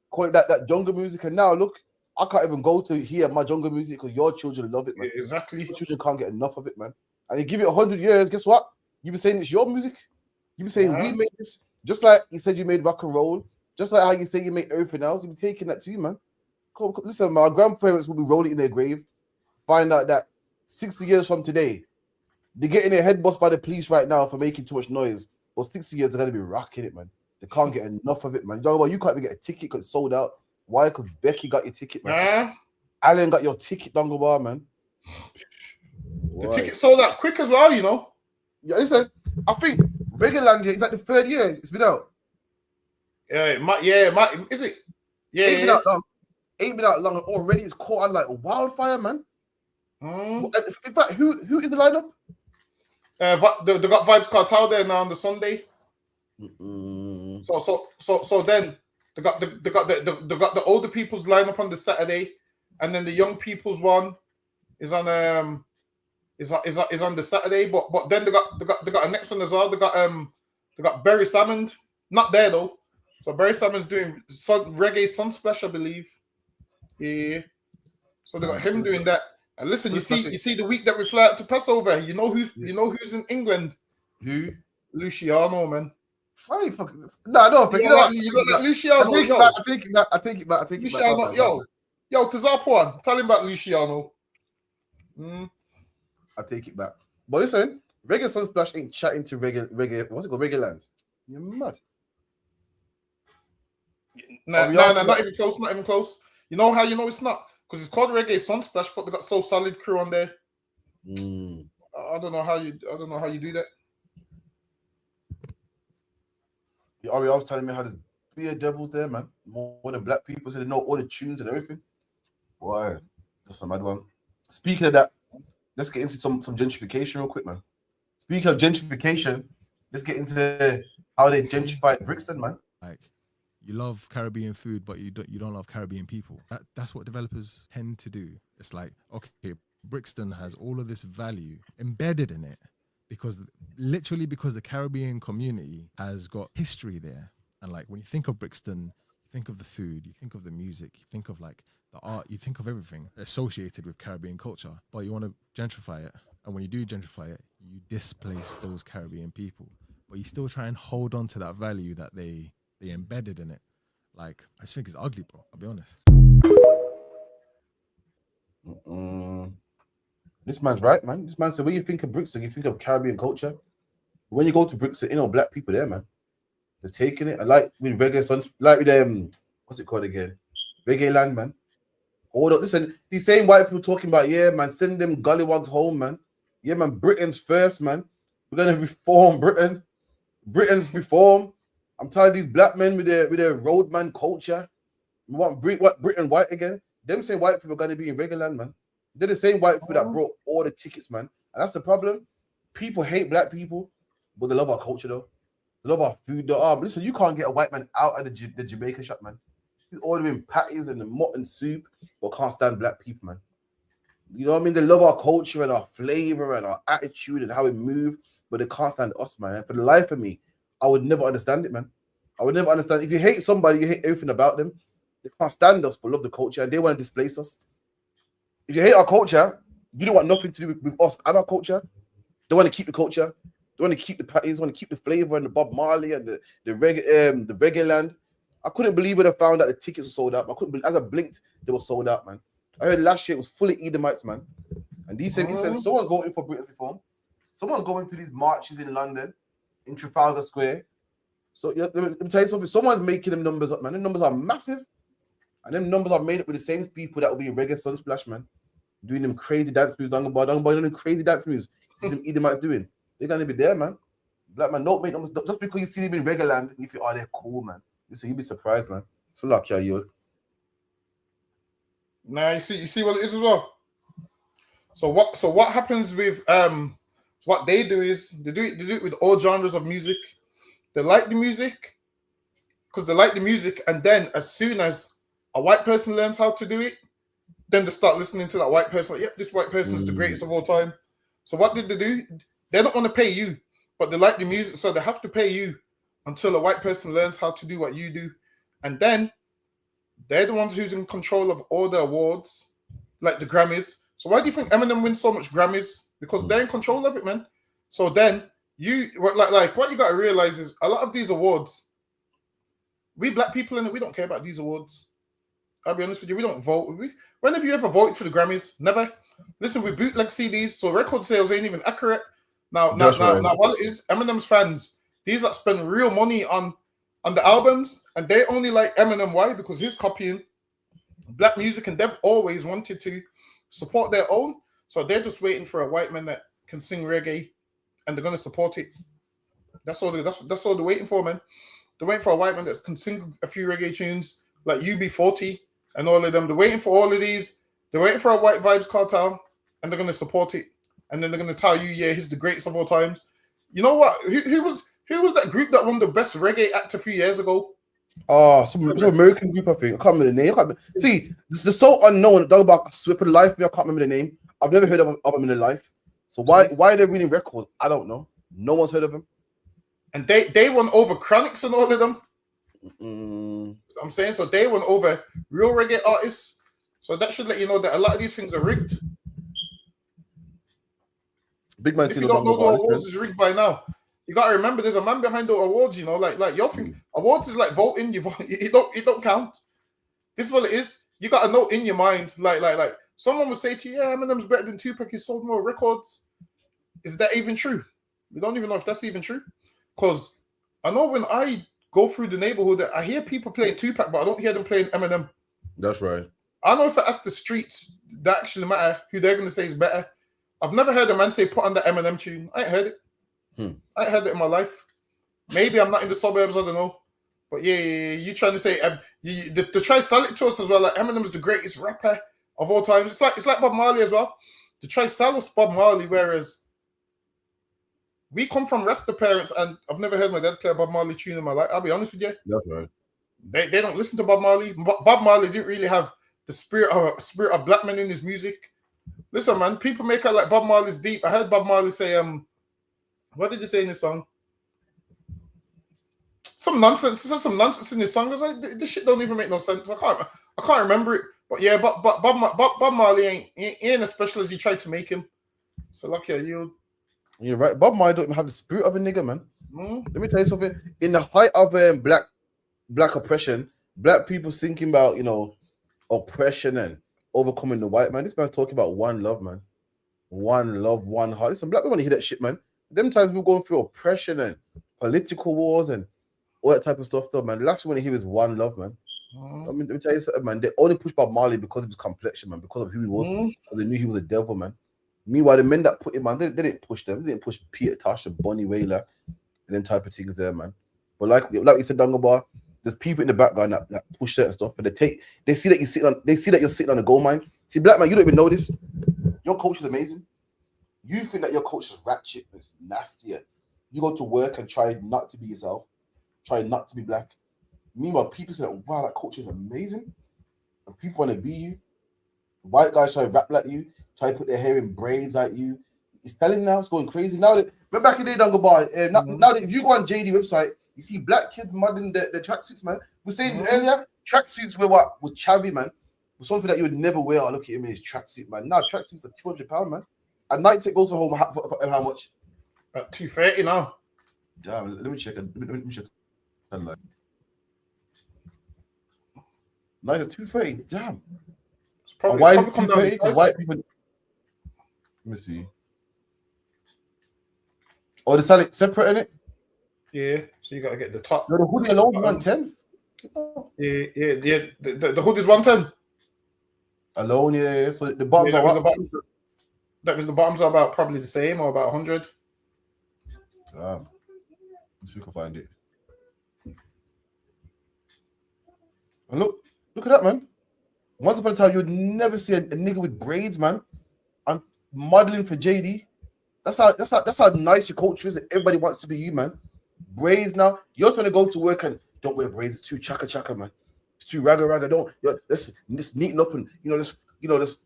Call it that jungle music. And now look, I can't even go to hear my jungle music because your children love it, man. Yeah, exactly. Your children can't get enough of it, man. And you give it 100 years, guess what? You be saying it's your music. You be saying we made this. Just like you said you made rock and roll. Just like how you say you made everything else. You be taking that too, man. Listen, my grandparents will be rolling in their grave, find out that 60 years from today, they're getting their head bust by the police right now for making too much noise. But 60 years, they're going to be rocking it, man. They can't get enough of it, man. You can't even get a ticket because it's sold out. Why? Because Becky got your ticket, man. Alan got your ticket, Dongle Bar, man. The ticket sold out quick as well, you know. Yeah, listen, I think Reggae Land, it's like the third year it's been out. Is it? Yeah, Ain't been out long, and already it's caught on like wildfire, man. In fact, who is the lineup? They got Vibes Cartel there now on the Sunday. So then they got the older people's lineup on the Saturday, and then the young people's one is on is on the Saturday. But then they got a next one as well. They got Barry Salmond, not there though. So Barry Salmond's doing reggae Sunsplash, I believe. Yeah. So they got him doing that. And listen, you see the week that we fly out to Passover. You know who's in England? Who? Luciano, man. I ain't fucking. No, no. You don't like Luciano. I take it back. I take it back. I take it back. I take it Luciano, back. yo, Tazapwan, tell him about Luciano. I take it back. But listen, Reggae Sunsplash ain't chatting to reggae. What's it called? Reggae Land. You're mad. No, not even close. Not even close. You know how you know it's not? Because it's called Reggae Sunsplash, but they got So Solid crew on there. I don't know how you do that. The Ariel was telling me how there's beer devils there, man. More than black people, so they know all the tunes and everything. Why? That's a mad one. Speaking of that, let's get into some gentrification real quick, man. Speaking of gentrification, let's get into how they gentrified Brixton, man. Like, you love Caribbean food, but you don't love Caribbean people. That's what developers tend to do. It's like, okay, Brixton has all of this value embedded in it because the Caribbean community has got history there. And like when you think of Brixton, you think of the food, you think of the music, you think of like the art, you think of everything associated with Caribbean culture, but you want to gentrify it. And when you do gentrify it, you displace those Caribbean people, but you still try and hold on to that value that they embedded in it. Like, I just think it's ugly, bro. I'll be honest. This man's right, man. This man said, when you think of Brixton, you think of Caribbean culture. When you go to Brixton, you know, black people there, man. They're taking it. And like with Reggae Sons, like with what's it called again? Reggae Land, man. Listen, these same white people talking about, yeah, man, send them gullywogs home, man. Yeah, man, Britain's first, man. We're gonna reform Britain. Britain's reform. I'm tired of these black men with their roadman culture. We want Britain white again. Them same white people are gonna be in Reggae Land, man. They're the same white people that brought all the tickets, man. And that's the problem. People hate black people, but they love our culture, though. They love our food. Listen, you can't get a white man out of the Jamaican shop, man. He's ordering patties and the mutton soup, but can't stand black people, man. You know what I mean? They love our culture and our flavor and our attitude and how we move, but they can't stand us, man. And for the life of me, I would never understand it, man. I would never understand. If you hate somebody, you hate everything about them. They can't stand us, but love the culture, and they want to displace us. If you hate our culture, you don't want nothing to do with us and our culture. They want to keep the culture. They want to keep the patties. They want to keep the flavor and the Bob Marley and the Reggae Land. I couldn't believe when I found out the tickets were sold out. I couldn't believe, as I blinked, they were sold out, man. I heard last year it was fully Edomites, man. And he said someone's voting for Britain's reform. Someone's going to these marches in London, in Trafalgar Square. So let me tell you something. Someone's making them numbers up, man. Them numbers are massive. And them numbers are made up with the same people that will be in Reggae Sunsplash, man. Doing them crazy dance moves, Dungabar, doing them crazy dance moves. Them Edomites doing. They're going to be there, man. Black man, don't make numbers. Just because you see them in Reggae Land, if you are they're cool, man. Listen, you'll be surprised, man. So luck, yeah, you. Now you see what it is as well. So what happens with what they do is they do it with all genres of music. They like the music because they like the music, and then as soon as a white person learns how to do it, then they start listening to that white person. Like, yep, this white person is the greatest of all time. So what did they do? They don't want to pay you, but they like the music, so they have to pay you until a white person learns how to do what you do, and then they're the ones who's in control of all the awards, like the Grammys. So why do you think Eminem wins so much Grammys? Because they're in control of it, man. So then you like what you got to realize is a lot of these awards, we black people in it, we don't care about these awards. I'll be honest with you, we don't vote. When have you ever voted for the Grammys? Never. Listen, we bootleg CDs, so record sales ain't even accurate. Now, what it is, Eminem's fans, these that spend real money on the albums, and they only like Eminem. Why? Because he's copying black music, and they've always wanted to support their own. So they're just waiting for a white man that can sing reggae, and they're gonna support it. That's all they're waiting for, man. They're waiting for a white man that can sing a few reggae tunes like UB40 and all of them. They're waiting for all of these. They're waiting for a White Vibes Cartel, and they're gonna support it. And then they're gonna tell you, yeah, he's the greatest of all times. You know what? Who was that group that won the best reggae act a few years ago? Oh, some American group, I think. I can't remember the name. See, this is so unknown. Dog about Sweep of Life. I can't remember the name. I've never heard of them in their life. So why are they winning records? I don't know. No one's heard of them. And they won over Chronics and all of them. I'm saying, so they won over real reggae artists. So that should let you know that a lot of these things are rigged. Big man, if you don't know the awards is rigged by now. You got to remember, there's a man behind the awards. You know, like you think awards is like voting. It don't count. This is what it is. You got to know in your mind, like someone will say to you, yeah, Eminem's better than Tupac. He sold more records. Is that even true? We don't even know if that's even true. Because I know when I go through the neighborhood, I hear people playing Tupac, but I don't hear them playing Eminem. That's right. I know if I ask the streets that actually matter, who they're going to say is better. I've never heard a man say put on the Eminem tune. I ain't heard it. I ain't heard it in my life. Maybe I'm not in the suburbs, I don't know. But yeah, you trying to say they try to sell it to us as well. Like Eminem's the greatest rapper of all time. It's like Bob Marley as well. They try to sell us Bob Marley, whereas we come from Rasta parents, and I've never heard my dad play a Bob Marley tune in my life. I'll be honest with you. That's right. They don't listen to Bob Marley. Bob Marley didn't really have the spirit of black men in his music. Listen, man, people make out like Bob Marley's deep. I heard Bob Marley say, what did he say in his song? Some nonsense. He said some nonsense in his song. I was like, this shit don't even make no sense. I can't remember it. But yeah, Bob Marley ain't as special as he tried to make him. So lucky you. You're right. Bob Marley don't even have the spirit of a nigga, man. Let me tell you something. In the height of black oppression, black people thinking about, you know, oppression and overcoming the white man. This man's talking about one love, man. One love, one heart. Listen, black people want to hear that shit, man. Them times we're going through oppression and political wars and all that type of stuff, though, man. The last one to hear is one love, man. I mean, let me tell you something, man. They only pushed Bob Marley because of his complexion, man, because of who he was, because they knew he was a devil, man. Meanwhile, the men that put him on, they didn't push them. They didn't push Peter Tosh and Bonnie Wailer and them type of things there, man. But like you said, Dunga Bar, there's people in the background that push certain stuff, but they see that you're sitting on a gold mine. See, black man, you don't even know this. Your coach is amazing. You think that your coach is ratchet, it's nasty. You go to work and try not to be yourself, try not to be black. Meanwhile, people say that, wow, that coach is amazing, and people want to be you. White guys try to rap like you, try to put their hair in braids like you. It's telling now, it's going crazy. Now that we're back in the day, Dunga Bar, now that if you go on JD website, you see black kids modeling their tracksuits, man. We were saying this earlier, tracksuits were what? Was chavvy, man. Was something that you would never wear. Look at him in his tracksuit, man. Now tracksuits are £200, man. At night, it goes for home for how much? At $230 now. Damn, let me check. Let me check. Night is $230. Damn. Why is it $230? Because white people. Let me see. Oh, they sell it separate in it. Yeah, so you gotta get the top. No, the hoodie alone, 110. Yeah. The hood is 110. Alone, yeah. So the bottoms are what? That means the bottoms are about probably the same or about 100. Damn. Let's see if we can find it. And look at that, man. Once upon a time, you would never see a nigga with braids, man. I'm modeling for JD. That's how nice your culture is. Everybody wants to be you, man. Braids now. You also want to go to work and don't wear braids. It's too chaka, man. It's too raga. Don't. Let's neaten up and let's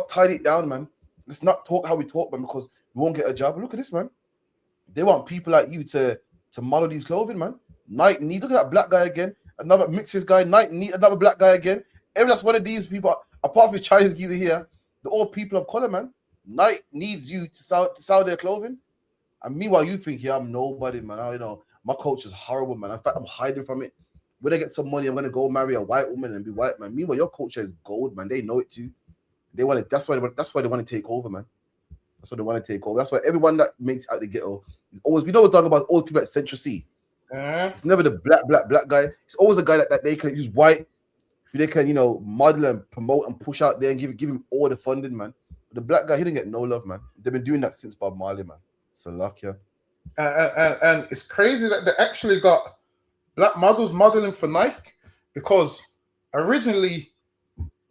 tidy it down, man. Let's not talk how we talk, man, because we won't get a job. But look at this, man. They want people like you to model these clothing, man. Night Need. Look at that black guy again. Another mixes guy. Night Need. Another black guy again. Every last one of these people, apart from Chinese geezer here, they're all people of color, man. Night needs you to sell their clothing. And meanwhile, you think, yeah, I'm nobody, man. My culture is horrible, man. In fact, I'm hiding from it. When I get some money, I'm gonna go marry a white woman and be white, man. Meanwhile, your culture is gold, man. They know it too. They want it. That's why they want to take over, man. That's why they want to take over. That's why everyone that makes it out the ghetto is always. We know we're talking about all people at Central C. It's never the black guy. It's always a guy that they can use white. If they can, model and promote and push out there and give him all the funding, man. But the black guy, he didn't get no love, man. They've been doing that since Bob Marley, man. So luck, yeah. And it's crazy that they actually got black models modeling for Nike, because originally,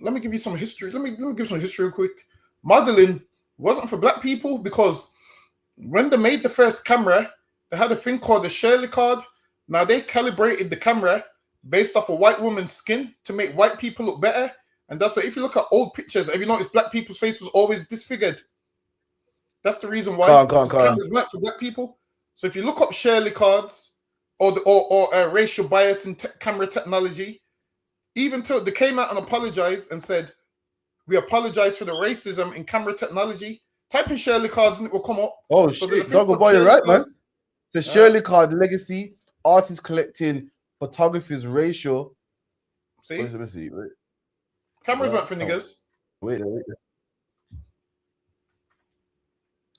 let me give you some history. Let me give some history real quick. Modeling wasn't for black people, because when they made the first camera, they had a thing called the Shirley card. Now they calibrated the camera based off a white woman's skin to make white people look better. And that's why if you look at old pictures, have you noticed black people's face was always disfigured? That's the reason why cameras weren't for black people. So if you look up Shirley cards or racial bias in camera technology, even till they came out and apologized and said, we apologize for the racism in camera technology. Type in Shirley cards and it will come up. Oh, so shit. Doggo boy, you're right, man. So Shirley Card legacy, artists collecting photography's ratio. See? Let me see. Wait. Cameras Yeah. weren't for niggas. Wait.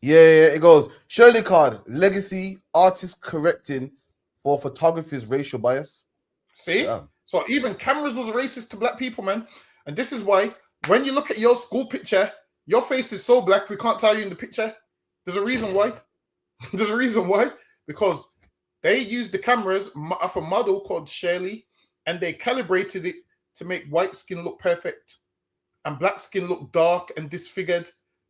Yeah, it goes. Shirley Card, legacy, artist correcting for photography's racial bias. See? Yeah. So even cameras was racist to black people, man. And this is why when you look at your school picture, your face is so black we can't tell you in the picture. There's a reason why. There's a reason why. Because they used the cameras of a model called Shirley, and they calibrated it to make white skin look perfect and black skin look dark and disfigured.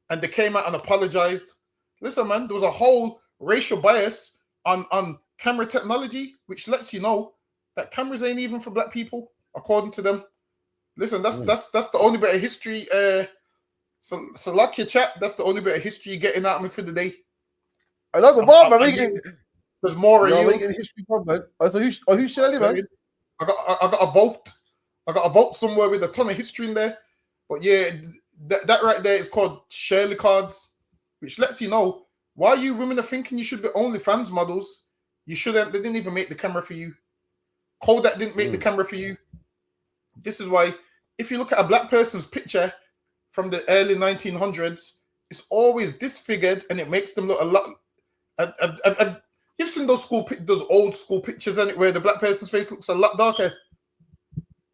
And they came out and apologized. Listen, man, there was a whole racial bias on camera technology, which lets you know that cameras ain't even for black people, according to them. Listen, that's the only bit of history. So lucky chat. That's the only bit of history you're getting out of me for the day. I know, man. There's more of you. Getting history from, man. So who's Shirley, man? I got a vote. I got a vote somewhere with a ton of history in there. But yeah, that right there is called Shirley Cards, which lets you know why you women are thinking you should be OnlyFans models. You shouldn't. They didn't even make the camera for you. Kodak didn't make the camera for you. This is why, if you look at a black person's picture from the early 1900s, it's always disfigured and it makes them look a lot. You've seen those old school pictures, where the black person's face looks a lot darker.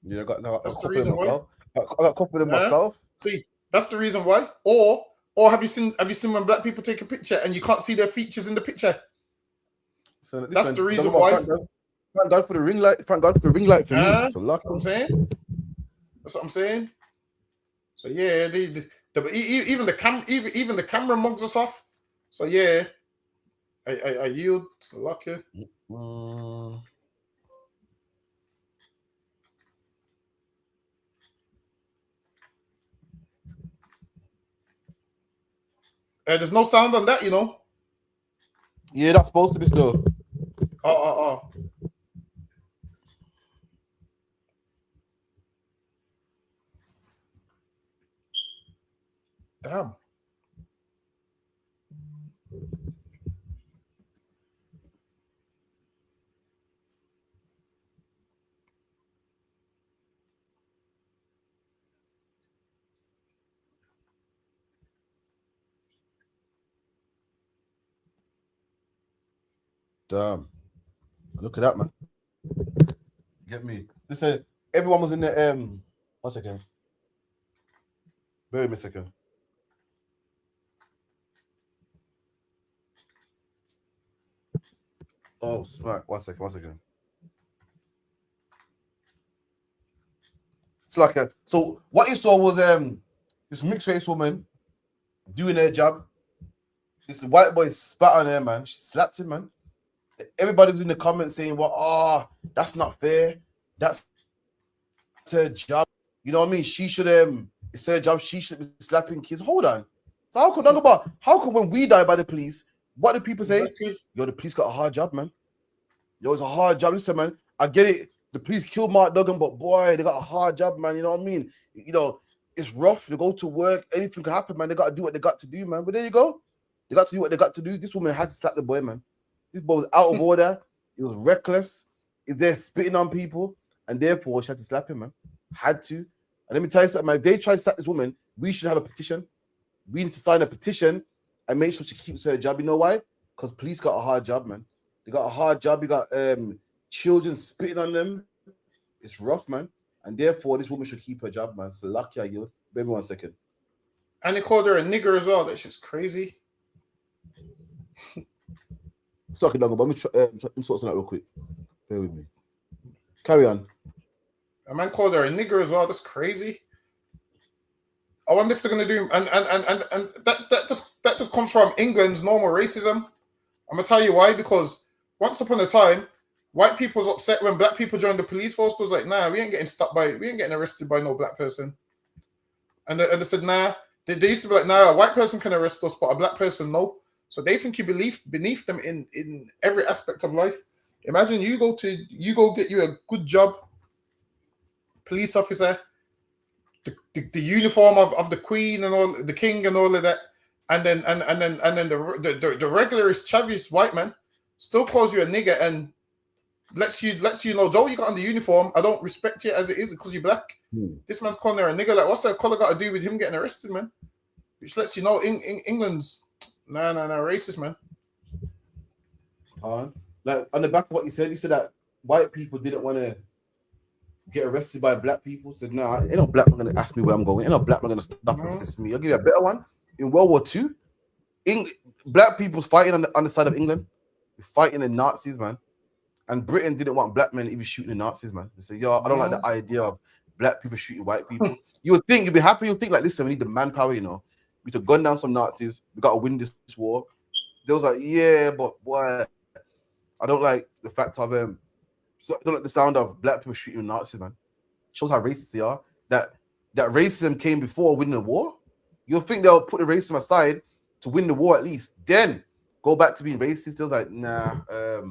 Yeah, I got that's a the couple reason of why. myself. I got a couple of myself. See, that's the reason why. Or have you seen when black people take a picture and you can't see their features in the picture? So that's the reason why. Thank God for the ring light. Thank God for the ring light for me. So lucky. I'm saying. That's what I'm saying. So yeah, even the camera mugs us off. So yeah, I yield. So lucky. There's no sound on that, you know. Yeah, that's supposed to be still. Oh. Damn. Damn. Look at that, man. Get me. Listen, everyone was in the 1 second. Bear with me a second. Oh, smack. 1 second. It's like so what you saw was this mixed race woman doing her job. This white boy spat on her, man. She slapped him, man. Everybody was in the comments saying, well, that's not fair. That's her job. You know what I mean? She should it's her job. She should be slapping kids. Hold on. So how come when we die by the police, what do people say? Exactly. Yo, the police got a hard job, man. Yo, it's a hard job. Listen, man, I get it. The police killed Mark Duggan, but boy, they got a hard job, man. You know what I mean? You know, it's rough. They go to work. Anything can happen, man. They got to do what they got to do, man. But there you go. They got to do what they got to do. This woman had to slap the boy, man. This boy was out of order. He was reckless. He's there spitting on people. And therefore, she had to slap him, man. Had to. And let me tell you something, man. If they try to slap this woman, we should have a petition. We need to sign a petition and make sure she keeps her job. You know why? Because police got a hard job, man. They got a hard job. You got children spitting on them. It's rough, man. And therefore, this woman should keep her job, man. So lucky I yield. Bear me 1 second. And they called her a nigger as well. That shit's crazy. Stock it down, but let me sort something out real quick. Bear with me. Carry on. A man called her a nigger as well. That's crazy. I wonder if they're gonna do and that just comes from England's normal racism. I'm gonna tell you why, because once upon a time, white people was upset when black people joined the police force. They was like, nah, we ain't getting arrested by no black person. And they said, nah. They used to be like, nah, a white person can arrest us, but a black person, no. So they think you believe beneath them in every aspect of life. Imagine you go get you a good job, police officer, the uniform of the queen and all, the king and all of that, and then the regularist Chavez white man still calls you a nigger and lets you know, though you got on the uniform, I don't respect you as it is because you're black. This man's calling her a nigger. Like, what's that color got to do with him getting arrested, man? Which lets you know England's racist, man. Like on the back of what you said that white people didn't want to get arrested by black people. Said, no, ain't no black man gonna ask me where I'm going. Ain't no black man gonna stop and fist me. I'll give you a better one. In World War II, black people's fighting on the side of England, fighting the Nazis, man. And Britain didn't want black men even shooting the Nazis, man. They said, yo, I don't like the idea of black people shooting white people. You would think you'd be happy. You'd think like, listen, we need the manpower, you know. We need to gun down some Nazis. We got to win this war. They was like, yeah, but boy, I don't like the fact of I don't like the sound of black people shooting Nazis, man. Shows how racist they are. That racism came before winning the war. You'll think they'll put the racism aside to win the war at least. Then go back to being racist. They was like, nah, I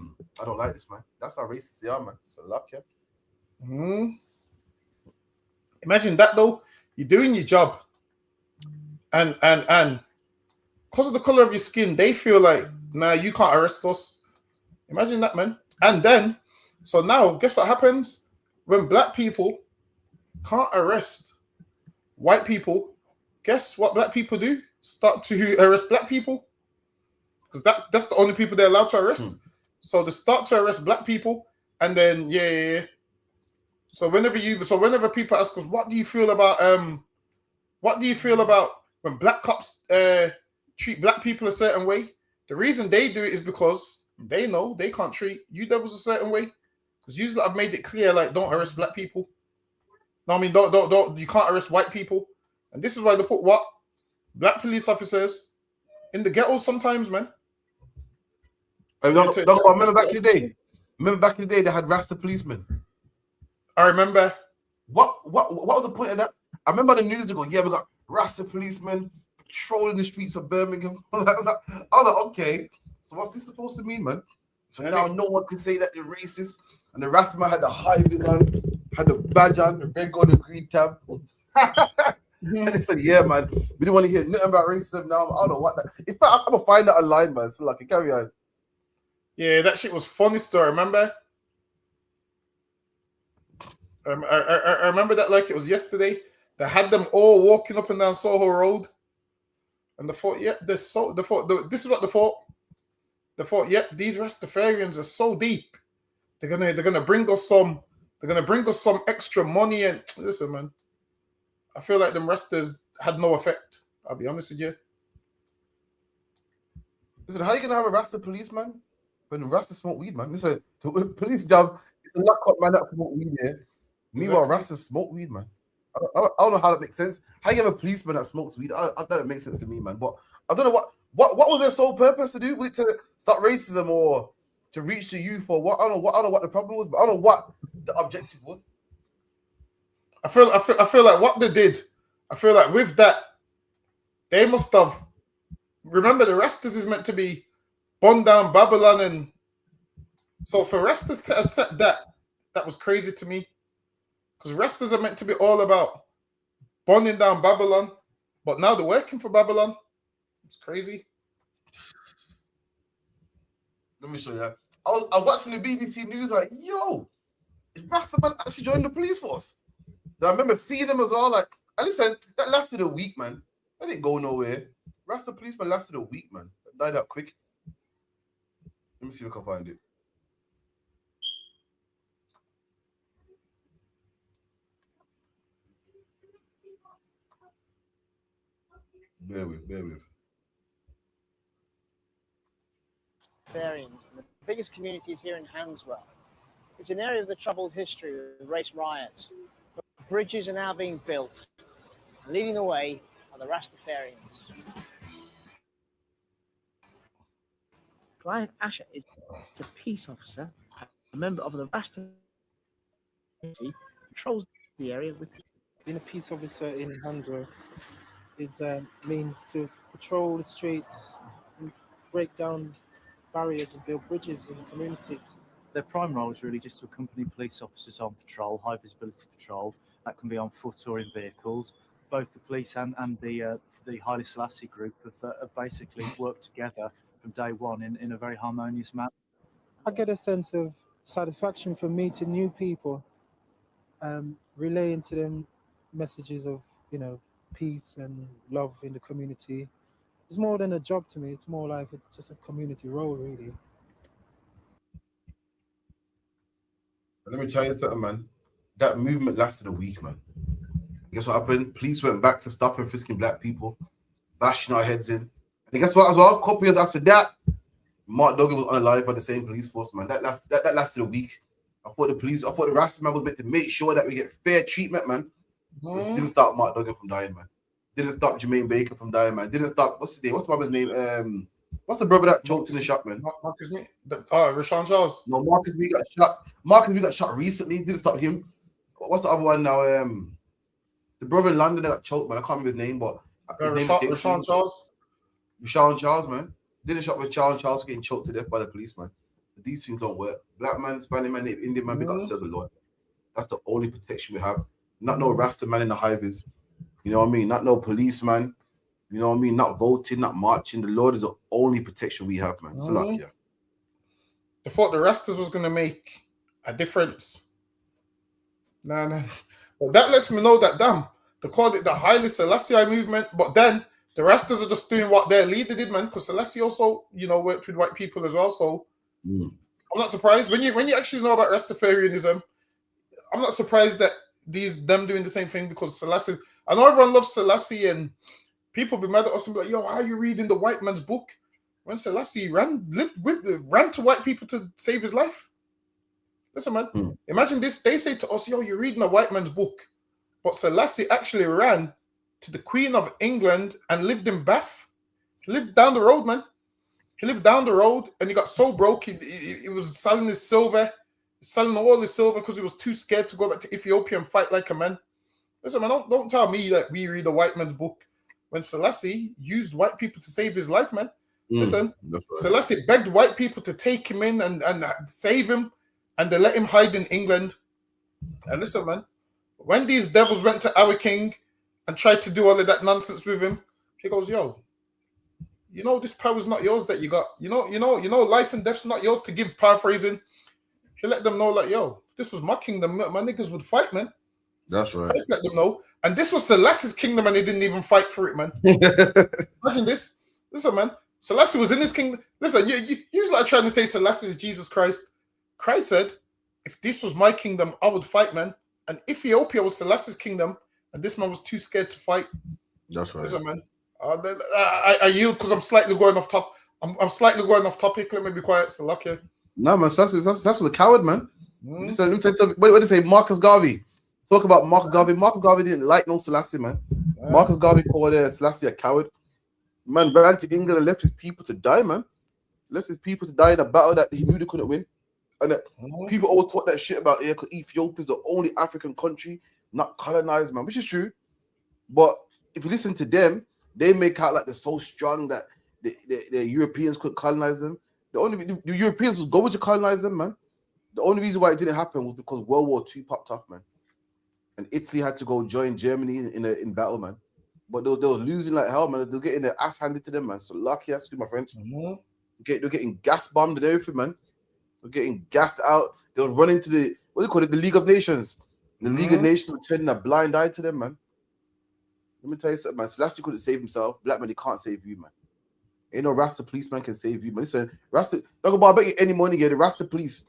don't like this, man. That's how racist they are, man. It's a luck, yeah. Imagine that though. You're doing your job, and because of the color of your skin, they feel like, nah, you can't arrest us. Imagine that, man. And then, so now, guess what happens when black people can't arrest white people? Guess what black people do? Start to arrest black people, because that's the only people they're allowed to arrest. So they start to arrest black people, and then So whenever people ask us, what do you feel about when black cops treat black people a certain way? The reason they do it is because they know they can't treat you devils a certain way. Because usually I've made it clear, like, don't arrest black people. No, I mean, don't you can't arrest white people. And this is why they put what? Black police officers in the ghettos sometimes, man. I remember back in the day. Remember back in the day they had Rasta policemen. I remember. What was the point of that? I remember the news ago. Yeah, we got Rasta policemen patrolling the streets of Birmingham. I was like, okay. So what's this supposed to mean, man? So now no one can say that they're racist. And the Rasta man had the high vis on, had the badge on, the red gold and green tab. And they said, yeah, man, we didn't want to hear nothing about racism now. I don't know what that. In fact, I'm gonna find that online, man. So like, carry on. Yeah, that shit was funny story. Remember? I remember that like it was yesterday. They had them all walking up and down Soho Road, and they thought, yeah, this is what they thought. They thought, yeah, these Rastafarians are so deep. They're gonna bring us some extra money. And listen, man, I feel like them Rastas had no effect. I'll be honest with you. Listen, how are you gonna have a Rasta policeman when the Rasta smoke weed, man? Listen, the police job is to lock up man that smoke weed here. Meanwhile, Rasta smoke weed, man. I don't know how that makes sense. How you have a policeman that smokes weed? I don't make sense to me, man. But I don't know what was their sole purpose to do? Was it to start racism or to reach the youth or what? I don't know what the problem was, but I don't know what the objective was. I feel like what they did. I feel like with that, they must have. Remember, the Rastas is meant to be burn down Babylon, and so for Rastas to accept that was crazy to me. Because Rastas are meant to be all about burning down Babylon, but now they're working for Babylon. It's crazy. Let me show you. I was watching the BBC News, like, yo, is Rastaman actually joined the police force? Then I remember seeing them as well, like, and listen, that lasted a week, man. That didn't go nowhere. Rasta policeman lasted a week, man. That died out quick. Let me see if I can find it. Bear with. Variants. The biggest community is here in Handsworth. It's an area of the troubled history with race riots. But bridges are now being built. And leading the way are the Rastafarians. Clive Asher is a peace officer, a member of the Rasta community, controls the area with. Being a peace officer in Handsworth means to patrol the streets and break down barriers and build bridges in the community. Their prime role is really just to accompany police officers on patrol, high visibility patrol. That can be on foot or in vehicles. Both the police and the Haile Selassie group have basically worked together from day one in a very harmonious manner. I get a sense of satisfaction from meeting new people, relaying to them messages of, you know, peace and love in the community. It's more than a job to me. It's more like just a community role, really. Let me tell you something, man. That movement lasted a week, man. Guess what happened? Police went back to stop and frisking black people, bashing our heads in. And guess what as well? A couple years after that, Mark Duggan was unalive by the same police force, man. That lasted a week. I thought the Rasta man was meant to make sure that we get fair treatment, man. It didn't stop Mark Duggan from dying, man. Didn't stop Jermaine Baker from dying, man. Didn't stop, what's his name? What's the brother's name? What's the brother that choked in the shop, man? Marcus B. Rashawn Charles. No, Marcus B got shot. Marcus B got shot recently. Didn't stop him. What's the other one now? The brother in London that got choked, man. I can't remember his name, but Rashawn Charles. Rashawn Charles, man. Didn't shot with Rashawn Charles getting choked to death by the police, man. These things don't work. Black man, Spanish man, Indian man, we got to serve the Lord. That's the only protection we have. Not no Rasta man in the highways. You know what I mean? Not no policeman. You know what I mean? Not voting, not marching. The Lord is the only protection we have, man. Salakia. I thought the Rastas was going to make a difference. Nah. Well, that lets me know that, damn, they called it the Haile Selassie movement, but then the Rastas are just doing what their leader did, man, because Selassie also, you know, worked with white people as well, so I'm not surprised. When you actually know about Rastafarianism, I'm not surprised that them doing the same thing, because Selassie, I know everyone loves Selassie and people be mad at us and be like, yo, how are you reading the white man's book? When Selassie ran to white people to save his life. Listen, man, imagine this. They say to us, yo, you're reading a white man's book. But Selassie actually ran to the Queen of England and lived in Bath. He lived down the road, man. He lived down the road and he got so broke, he was selling his silver, selling all his silver because he was too scared to go back to Ethiopia and fight like a man. Listen, man, don't tell me that we read a white man's book when Selassie used white people to save his life, man. Listen, right. Selassie begged white people to take him in and save him, and they let him hide in England. And listen, man, when these devils went to our king and tried to do all of that nonsense with him, he goes, yo, you know this power's not yours that you got. You know, life and death's not yours to give, paraphrasing. He let them know, like, yo, if this was my kingdom, my niggas would fight, man. That's right. Let's let them know. And this was Selassie's kingdom and they didn't even fight for it, man. Imagine this. Listen, man. Selassie was in his kingdom. Listen, you like trying to say Selassie is Jesus Christ. Christ said, if this was my kingdom, I would fight, man. And Ethiopia was Selassie's kingdom, and this man was too scared to fight. That's right. Listen, man. I yield because I'm slightly going off top. I'm slightly going off topic. Let me be quiet. Salakia. No, man. Selassie was a coward, man. Listen, let me tell you something. What did they say? Marcus Garvey. Talk about Marcus Garvey. Marcus Garvey didn't like no Selassie, man. Marcus Garvey called Selassie a coward. Man ran to England and left his people to die, man. Left his people to die in a battle that he knew they couldn't win. And people always talk that shit about here because Ethiopia is the only African country not colonized, man, which is true. But if you listen to them, they make out like they're so strong that the Europeans couldn't colonize them. The Europeans was going to colonize them, man. The only reason why it didn't happen was because World War II popped off, man. And Italy had to go join Germany in battle, man. But they were losing like hell, man. They were getting their ass handed to them, man. So lucky, excuse my French. They're getting gas bombed and everything, man. They're getting gassed out. They were running to the, what do you call it, the League of Nations. The League of Nations were turning a blind eye to them, man. Let me tell you something, man. Selassie couldn't save himself. Black man, he can't save you, man. Ain't no Rasta policeman can save you, man. Listen, Rasta, don't go, I bet you any money here. The Rasta police,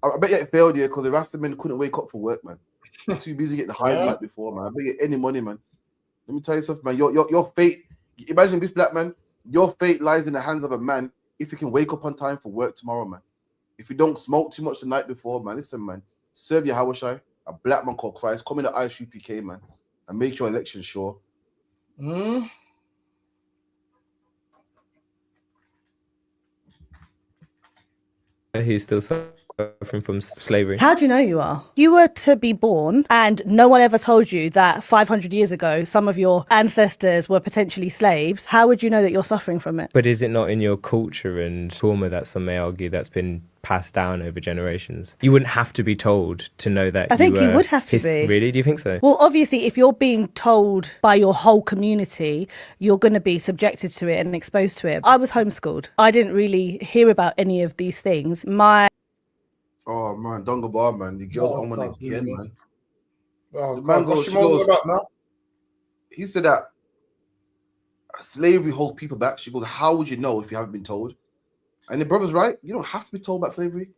I bet you it failed here because the Rasta men couldn't wake up for work, man. They're too busy getting the high night before, man. I bet you any money, man. Let me tell you something, man. Your fate, imagine this, black man, your fate lies in the hands of a man if you can wake up on time for work tomorrow, man. If you don't smoke too much the night before, man, listen, man, serve your Hawashai, a black man called Christ, come in the ISUPK, man, and make your election sure. He's still silent. suffering from slavery. How do you know you are? If you were to be born and no one ever told you that 500 years ago some of your ancestors were potentially slaves, how would you know that you're suffering from it? But is it not in your culture and trauma that some may argue that's been passed down over generations? You wouldn't have to be told to know that. I think you would have to be. Really? Do you think so? Well, obviously, if you're being told by your whole community, you're going to be subjected to it and exposed to it. I was homeschooled. I didn't really hear about any of these things. Oh man, Donga Bar, man. The girls on one again, man. Oh, The man goes, what's your mom about now? he said that slavery holds people back. She goes, how would you know if you haven't been told? And the brother's right. You don't have to be told about slavery.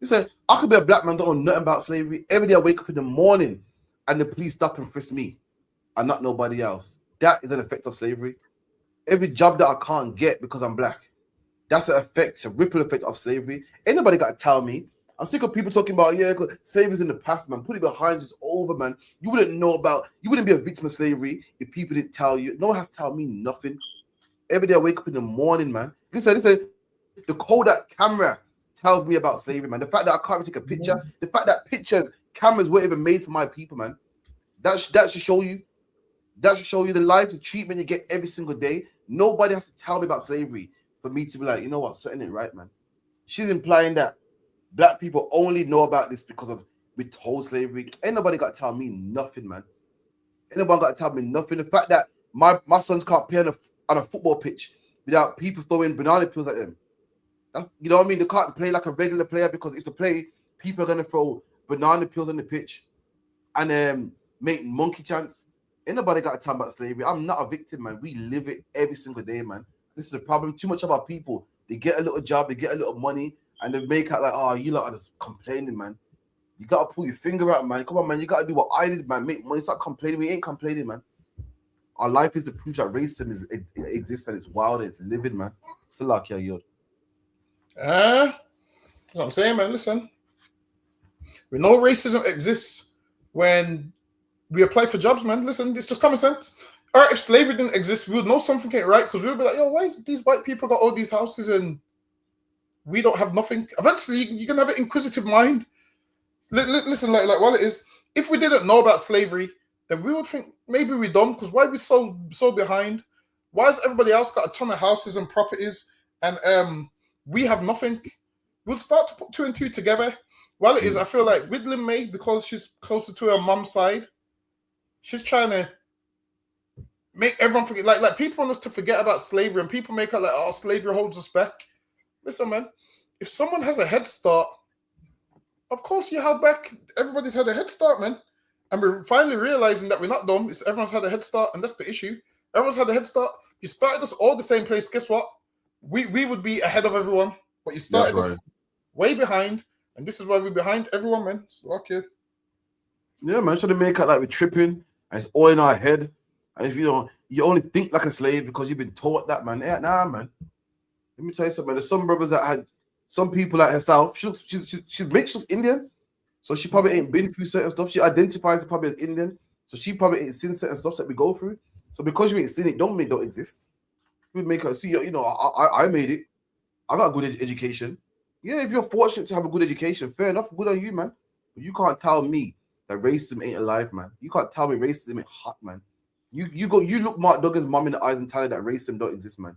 He said, I could be a black man, don't know nothing about slavery. Every day I wake up in the morning and the police stop and frisk me and not nobody else. That is an effect of slavery. Every job that I can't get because I'm black, that's an effect, a ripple effect of slavery. Ain't nobody got to tell me. I'm sick of people talking about, yeah, slavery's in the past, man. Put it behind us, over, man. You wouldn't be a victim of slavery if people didn't tell you. No one has to tell me nothing. Every day I wake up in the morning, man. Listen, the Kodak camera tells me about slavery, man. The fact that I can't even take a picture, the fact that cameras weren't even made for my people, man. That should show you. That should show you the life, the treatment you get every single day. Nobody has to tell me about slavery for me to be like, you know what, something ain't right, man. She's implying that black people only know about this because of we told slavery. Ain't nobody got to tell me nothing, man. Ain't nobody got to tell me nothing. The fact that my sons can't play on a football pitch without people throwing banana peels at them. That's, you know what I mean? They can't play like a regular player because if they play, people are gonna throw banana peels on the pitch and make monkey chants. Ain't nobody got to tell me about slavery. I'm not a victim, man. We live it every single day, man. This is the problem. Too much of our people, they get a little job, they get a little money, and they make out like, oh, you lot are just complaining, man. You gotta pull your finger out, man. Come on, man. You gotta do what I did, man. Make money. Stop complaining. We ain't complaining, man. Our life is the proof that racism exists and it's wild and it's living, man. Salakia Yod. That's what I'm saying, man. Listen, we know racism exists when we apply for jobs, man. Listen, it's just common sense. All right, if slavery didn't exist, we would know something ain't right because we would be like, yo, why is these white people got all these houses and we don't have nothing? Eventually, you can have an inquisitive mind. Listen, like while it is, if we didn't know about slavery, then we would think maybe we're dumb because why are we so behind? Why has everybody else got a ton of houses and properties and we have nothing? We'll start to put two and two together. While it is, I feel like with Lin May, because she's closer to her mum's side, she's trying to make everyone forget. Like people want us to forget about slavery, and people make it like, oh, slavery holds us back. Listen, man, if someone has a head start, of course you held back. Everybody's had a head start, man. And we're finally realizing that we're not dumb. Everyone's had a head start, and that's the issue. Everyone's had a head start. You started us all the same place. Guess what? We would be ahead of everyone, but you started us way behind, and this is why we're behind everyone, man. It's okay. Yeah, man, trying to make it like we're tripping, and it's all in our head. And if you only think like a slave because you've been taught that, man. Yeah, nah, man. Let me tell you something, man. There's some brothers that had some people like herself. She looks Indian, so she probably ain't been through certain stuff. She identifies probably as Indian, so she probably ain't seen certain stuff that we go through. So because you ain't seen it, don't mean it don't exist. We make her see. You know, I made it. I got a good education. Yeah, if you're fortunate to have a good education, fair enough. Good on you, man. But you can't tell me that racism ain't alive, man. You can't tell me racism ain't hot, man. You look Mark Duggan's mom in the eyes and tell her that racism don't exist, man.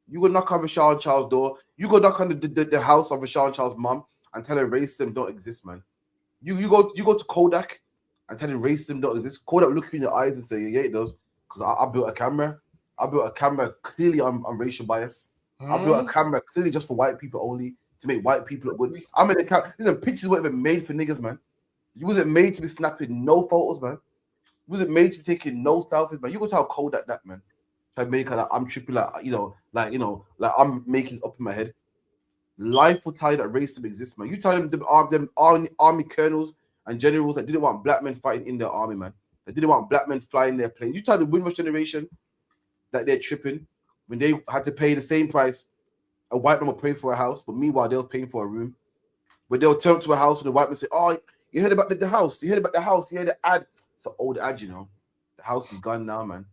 You go knock on Rashad Charles' door. You go knock on the house of Rashad Charles' mom and tell her racism don't exist, man. You go to Kodak and tell him racism don't exist. Kodak look you in the eyes and say, yeah, it does. Because I built a camera. I built a camera clearly on racial bias. I built a camera clearly just for white people only, to make white people look good. I made a camera. Listen, pictures weren't even made for niggas, man. You wasn't made to be snapping no photos, man. You wasn't made to be taking no selfies, man. You go tell Kodak that, man. Try to make her like I'm tripping, like I'm making it up in my head. Life will tell you that racism exists, man. You tell them army colonels and generals that didn't want black men fighting in their army, man. They didn't want black men flying their planes. You tell the Windrush generation that they're tripping when they had to pay the same price a white man will pay for a house, but meanwhile they was paying for a room. But they'll turn to a house and the white man say, oh, you heard about the house, you heard about the house, you heard the ad. It's an old ad, you know. The house is gone now, man.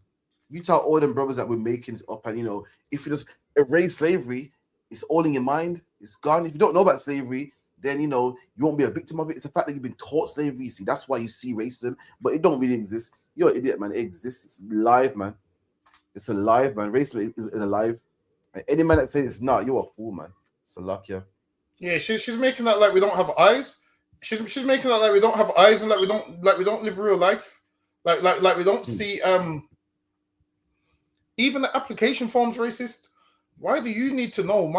You tell all them brothers that we're making this up, and you know, if you just erase slavery, it's all in your mind, it's gone. If you don't know about slavery, then you won't be a victim of it. It's the fact that you've been taught slavery. See, that's why you see racism, but it don't really exist. You're an idiot, man. It exists. It's live, man. It's alive, man. Racism is alive. And any man that says it's not, you're a fool, man. So luck, yeah. Yeah, she's making that like we don't have eyes. She's making that like we don't have eyes and like we don't live real life. Like we don't see even the application form's racist. Why do you need to know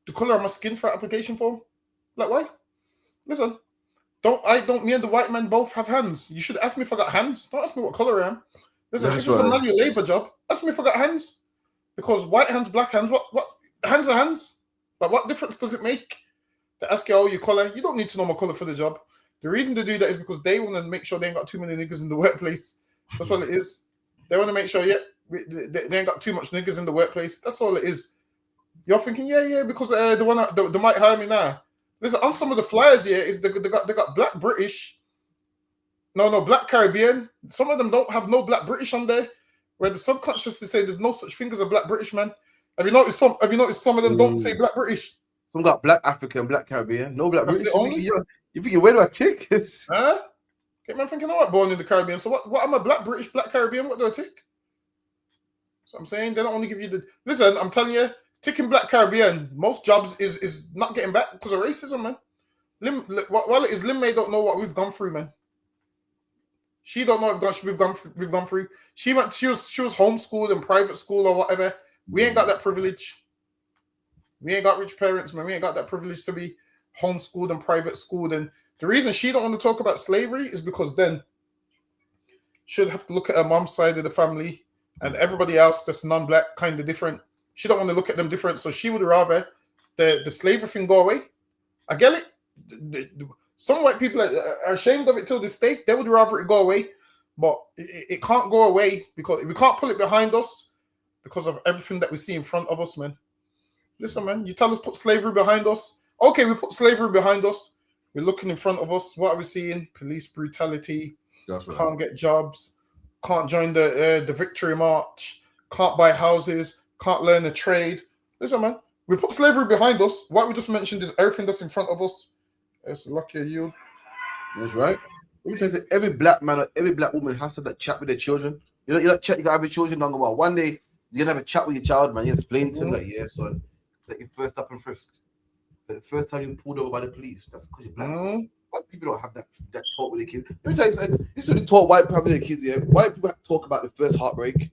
the color of my skin for application form? Like why? Listen, me and the white man both have hands. You should ask me if I got hands. Don't ask me what color I am. Listen, if it's a manual labor job, ask me if I got hands. Because white hands, black hands, what hands are hands? Like what difference does it make? To ask you, oh, your color, you don't need to know my color for the job. The reason to do that is because they want to make sure they ain't got too many niggas in the workplace. That's what it is. They want to make sure, they ain't got too much niggas in the workplace. That's all it is. You're thinking, because the one they might hire me now. Listen, on some of the flyers here is they got black British, black Caribbean. Some of them don't have no black British on there, where the subconscious is saying there's no such thing as a black British man. Have you noticed some of them don't say black British? Some got black African, black Caribbean, no black British. You think you're wearing a tick? Huh? Okay, man, thinking, what, born in the Caribbean. So what am I, black British, black Caribbean? What do I tick? So I'm saying they don't only give you the... Listen, I'm telling you, ticking black Caribbean, most jobs is not getting back because of racism, man. While it is Lin May don't know what we've gone through, man. She don't know what we've gone through. She was homeschooled in private school or whatever. We ain't got that privilege. We ain't got rich parents, man. We ain't got that privilege to be homeschooled and private schooled. And the reason she don't want to talk about slavery is because then she'll have to look at her mom's side of the family and everybody else that's non-black kind of different. She don't want to look at them different. So she would rather the slavery thing go away. I get it. Some white people are ashamed of it till this day. They would rather it go away. But it can't go away because we can't pull it behind us because of everything that we see in front of us, man. Listen, man, you tell us put slavery behind us. Okay, we put slavery behind us. We're looking in front of us. What are we seeing? Police brutality. That's right. Can't get jobs. Can't join the Victory March. Can't buy houses. Can't learn a trade. Listen, man, we put slavery behind us. What we just mentioned is everything that's in front of us. It's lucky you. That's right. Let me tell you, every black man or every black woman has to have that chat with their children. You gotta have your children don't go out. One day you're gonna have a chat with your child, man. You explain to them like, yeah, son, that your first up and frisk. The first time you pulled over by the police, that's because you're black. White people don't have that talk with their kids. Let me tell you something. This is what they talk white people have with their kids here. White people talk about the first heartbreak,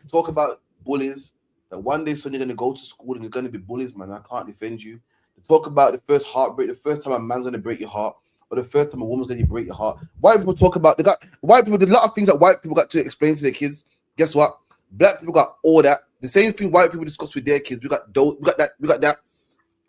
talk about bullies. That one day, son, you're gonna go to school and you're gonna be bullies, man. I can't defend you. They talk about the first heartbreak, the first time a man's gonna break your heart, or the first time a woman's gonna break your heart. White people talk about there's a lot of things that white people got to explain to their kids. Guess what? Black people got all that. The same thing white people discuss with their kids. We got that,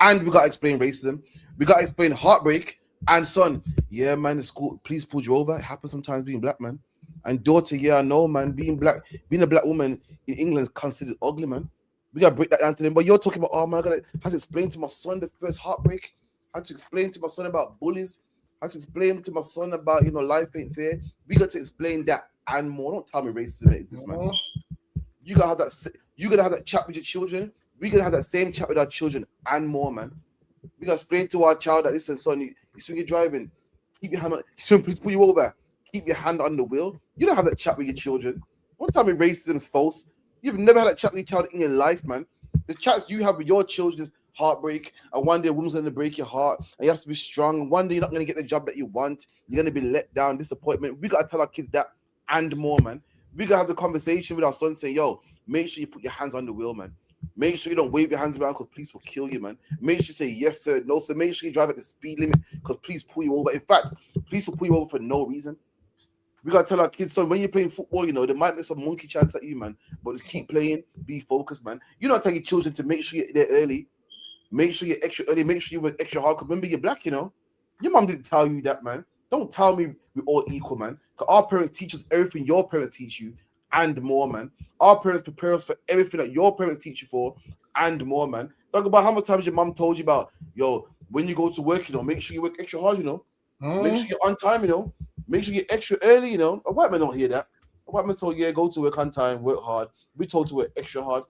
and we got to explain racism. We got to explain heartbreak. And son, yeah, man, the school police pulled you over. It happens sometimes being black, man. And daughter, yeah, I know, man. Being a black woman in England is considered ugly, man. We gotta break that down to them. But you're talking about, oh man, I gotta have to explain to my son the first heartbreak. I have to explain to my son about bullies. I have to explain to my son about life ain't fair. We got to explain that and more. Don't tell me racism exists, man. You gotta have that. You gotta have that chat with your children. We gotta have that same chat with our children and more, man. We gotta explain to our child that, listen, son, you swing your driving, keep your hand on. Son, please pull you over. Keep your hand on the wheel. You don't have that chat with your children. Don't tell me racism is false. You've never had that chat with your child in your life, man. The chats you have with your children is heartbreak, and one day a woman's going to break your heart, and you have to be strong. One day you're not going to get the job that you want. You're going to be let down, disappointment. We got to tell our kids that and more, man. We got to have the conversation with our son saying, yo, make sure you put your hands on the wheel, man. Make sure you don't wave your hands around because police will kill you, man. Make sure you say yes, sir, no, sir. Make sure you drive at the speed limit because police pull you over. In fact, police will pull you over for no reason. We got to tell our kids, son, when you're playing football, they might make some monkey chance at you, man. But just keep playing, be focused, man. You don't tell your children to make sure you're there early. Make sure you're extra early. Make sure you work extra hard. Because remember, you're black, Your mom didn't tell you that, man. Don't tell me we're all equal, man. Because our parents teach us everything your parents teach you and more, man. Our parents prepare us for everything that your parents teach you for and more, man. Talk about how many times your mom told you about, yo, when you go to work, make sure you work extra hard, Make sure you're on time, Make sure you're extra early, A white man don't hear that. A white man told, yeah, go to work on time, work hard. We told to work extra hard.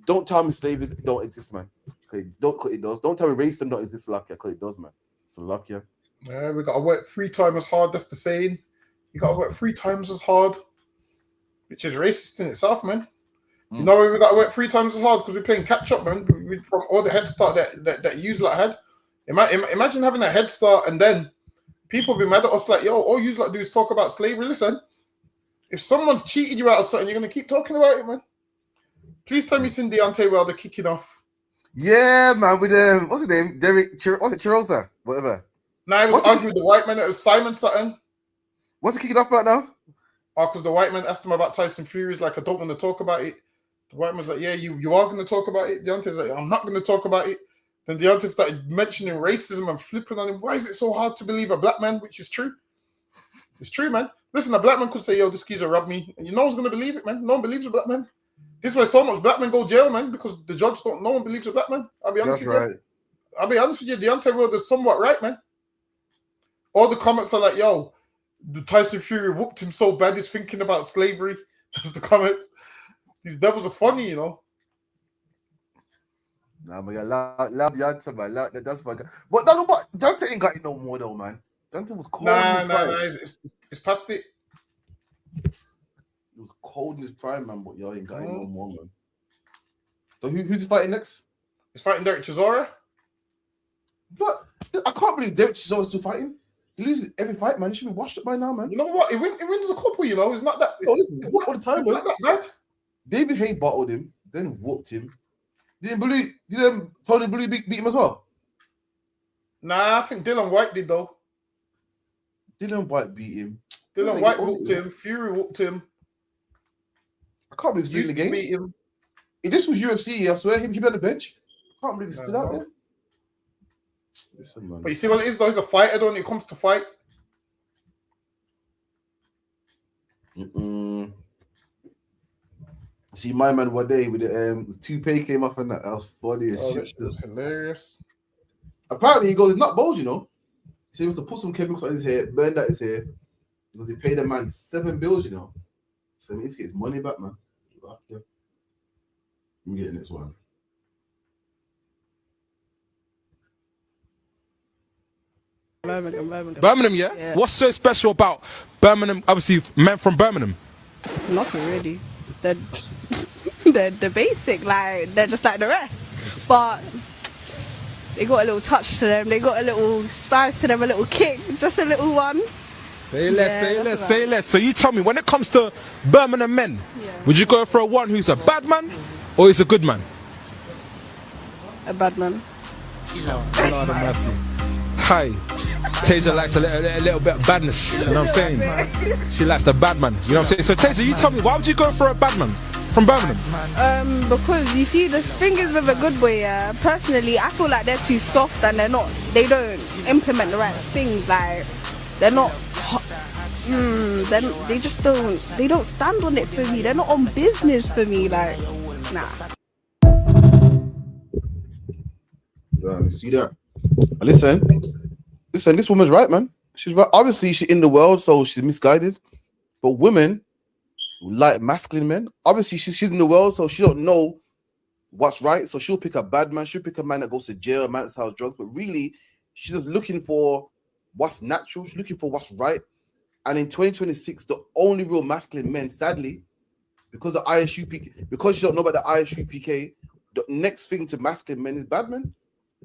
Don't tell me slavery don't exist, man. Okay, it does. Don't tell me racism don't exist, like because it does, man. So luck, yeah. Yeah, we got to work 3 times as hard. That's the saying. You got to work 3 times as hard, which is racist in itself, man. You know, we got to work 3 times as hard because we're playing catch up, man. From all the head start that you lot had. Imagine having a head start and then people be mad at us like, yo, all you lot do is talk about slavery. Listen, if someone's cheated you out of something, you're going to keep talking about it, man. Please tell me it's in Deontay Wilder kicking off. Yeah, man, with what's his name? Derek Chirosa, whatever. Nah, I was arguing with the white man. It was Simon Sutton. What's it kicking off about now? Oh, because the white man asked him about Tyson Fury. He's like, I don't want to talk about it. The white man's like, yeah, you are going to talk about it. Deontay's like, I'm not going to talk about it. Then Deontay started mentioning racism and flipping on him. Why is it so hard to believe a black man? Which is true. It's true, man. Listen, a black man could say, yo, this geezer robbed me. And no one's going to believe it, man. No one believes a black man. This is why so much black men go jail, man, because the judge no one believes a black man. I'll be honest with you. I'll be honest with you. Deontay Wilder's somewhat right, man. All the comments are like, yo, the Tyson Fury whooped him so bad he's thinking about slavery. That's the comments. These devils are funny, you know. Nah, but love Deontay, man. That's fucking. But no, but Deontay ain't got it no more, though, man. Deontay was cold. Nah. It's past it. It was cold in his prime, man. But y'all ain't got it no more, man. So who's fighting next? He's fighting Derek Chisora. But I can't believe Derek Chisora's still fighting. He loses every fight, man. He should be washed up by now, man. You know what? He wins a couple, you know. It's not that. It's not all the time, it's not that bad. David Haye bottled him, then whooped him. Didn't Tony Blue beat him as well? Nah, I think Dylan White did, though. Dylan White beat him. Dylan White whooped him. Fury whooped him. I can't believe he's still in the game. Beat him. If this was UFC, I swear he'd be on the bench. I can't believe he's still out there. Listen, man. But you see what it is, though? He's a fighter, though, when it comes to fight. See, my man, one day with the toupee came off and that was funny as shit. That was hilarious. Apparently, he goes, it's not bald, you know. So he was to put some chemicals on his hair, burn that his hair, because he paid the man $7 you know. So he needs to get his money back, man. Yeah. Let me get the next one. Birmingham, yeah? What's so special about Birmingham? Obviously, men from Birmingham. Nothing really. They're basic, like they're just like the rest. But they got a little touch to them. They got a little spice to them, a little kick, just a little one. Say less. So you tell me, when it comes to Birmingham men, would you go for one who's a bad man or is a good man? A bad man. Lord have mercy. Hi. Tasia likes a little bit of badness, you know what I'm saying? She likes the bad man, you know what I'm saying? So Tasia, you tell me, why would you go for a bad man from Birmingham? Because you see, the thing is with a good boy, personally, I feel like they're too soft and they don't implement the right things, like, they're not, they just don't stand on it for me, they're not on business for me, like, nah. Yeah, see that? Listen, this woman's right, man. She's right. Obviously, she's in the world, so she's misguided. But women like masculine men. Obviously, she's in the world, so she don't know what's right. So she'll pick a bad man. She'll pick a man that goes to jail, a man that sells drugs. But really, she's just looking for what's natural. She's looking for what's right. And in 2026, the only real masculine men, sadly, because the ISUPK, because she don't know about the ISUPK, the next thing to masculine men is bad men.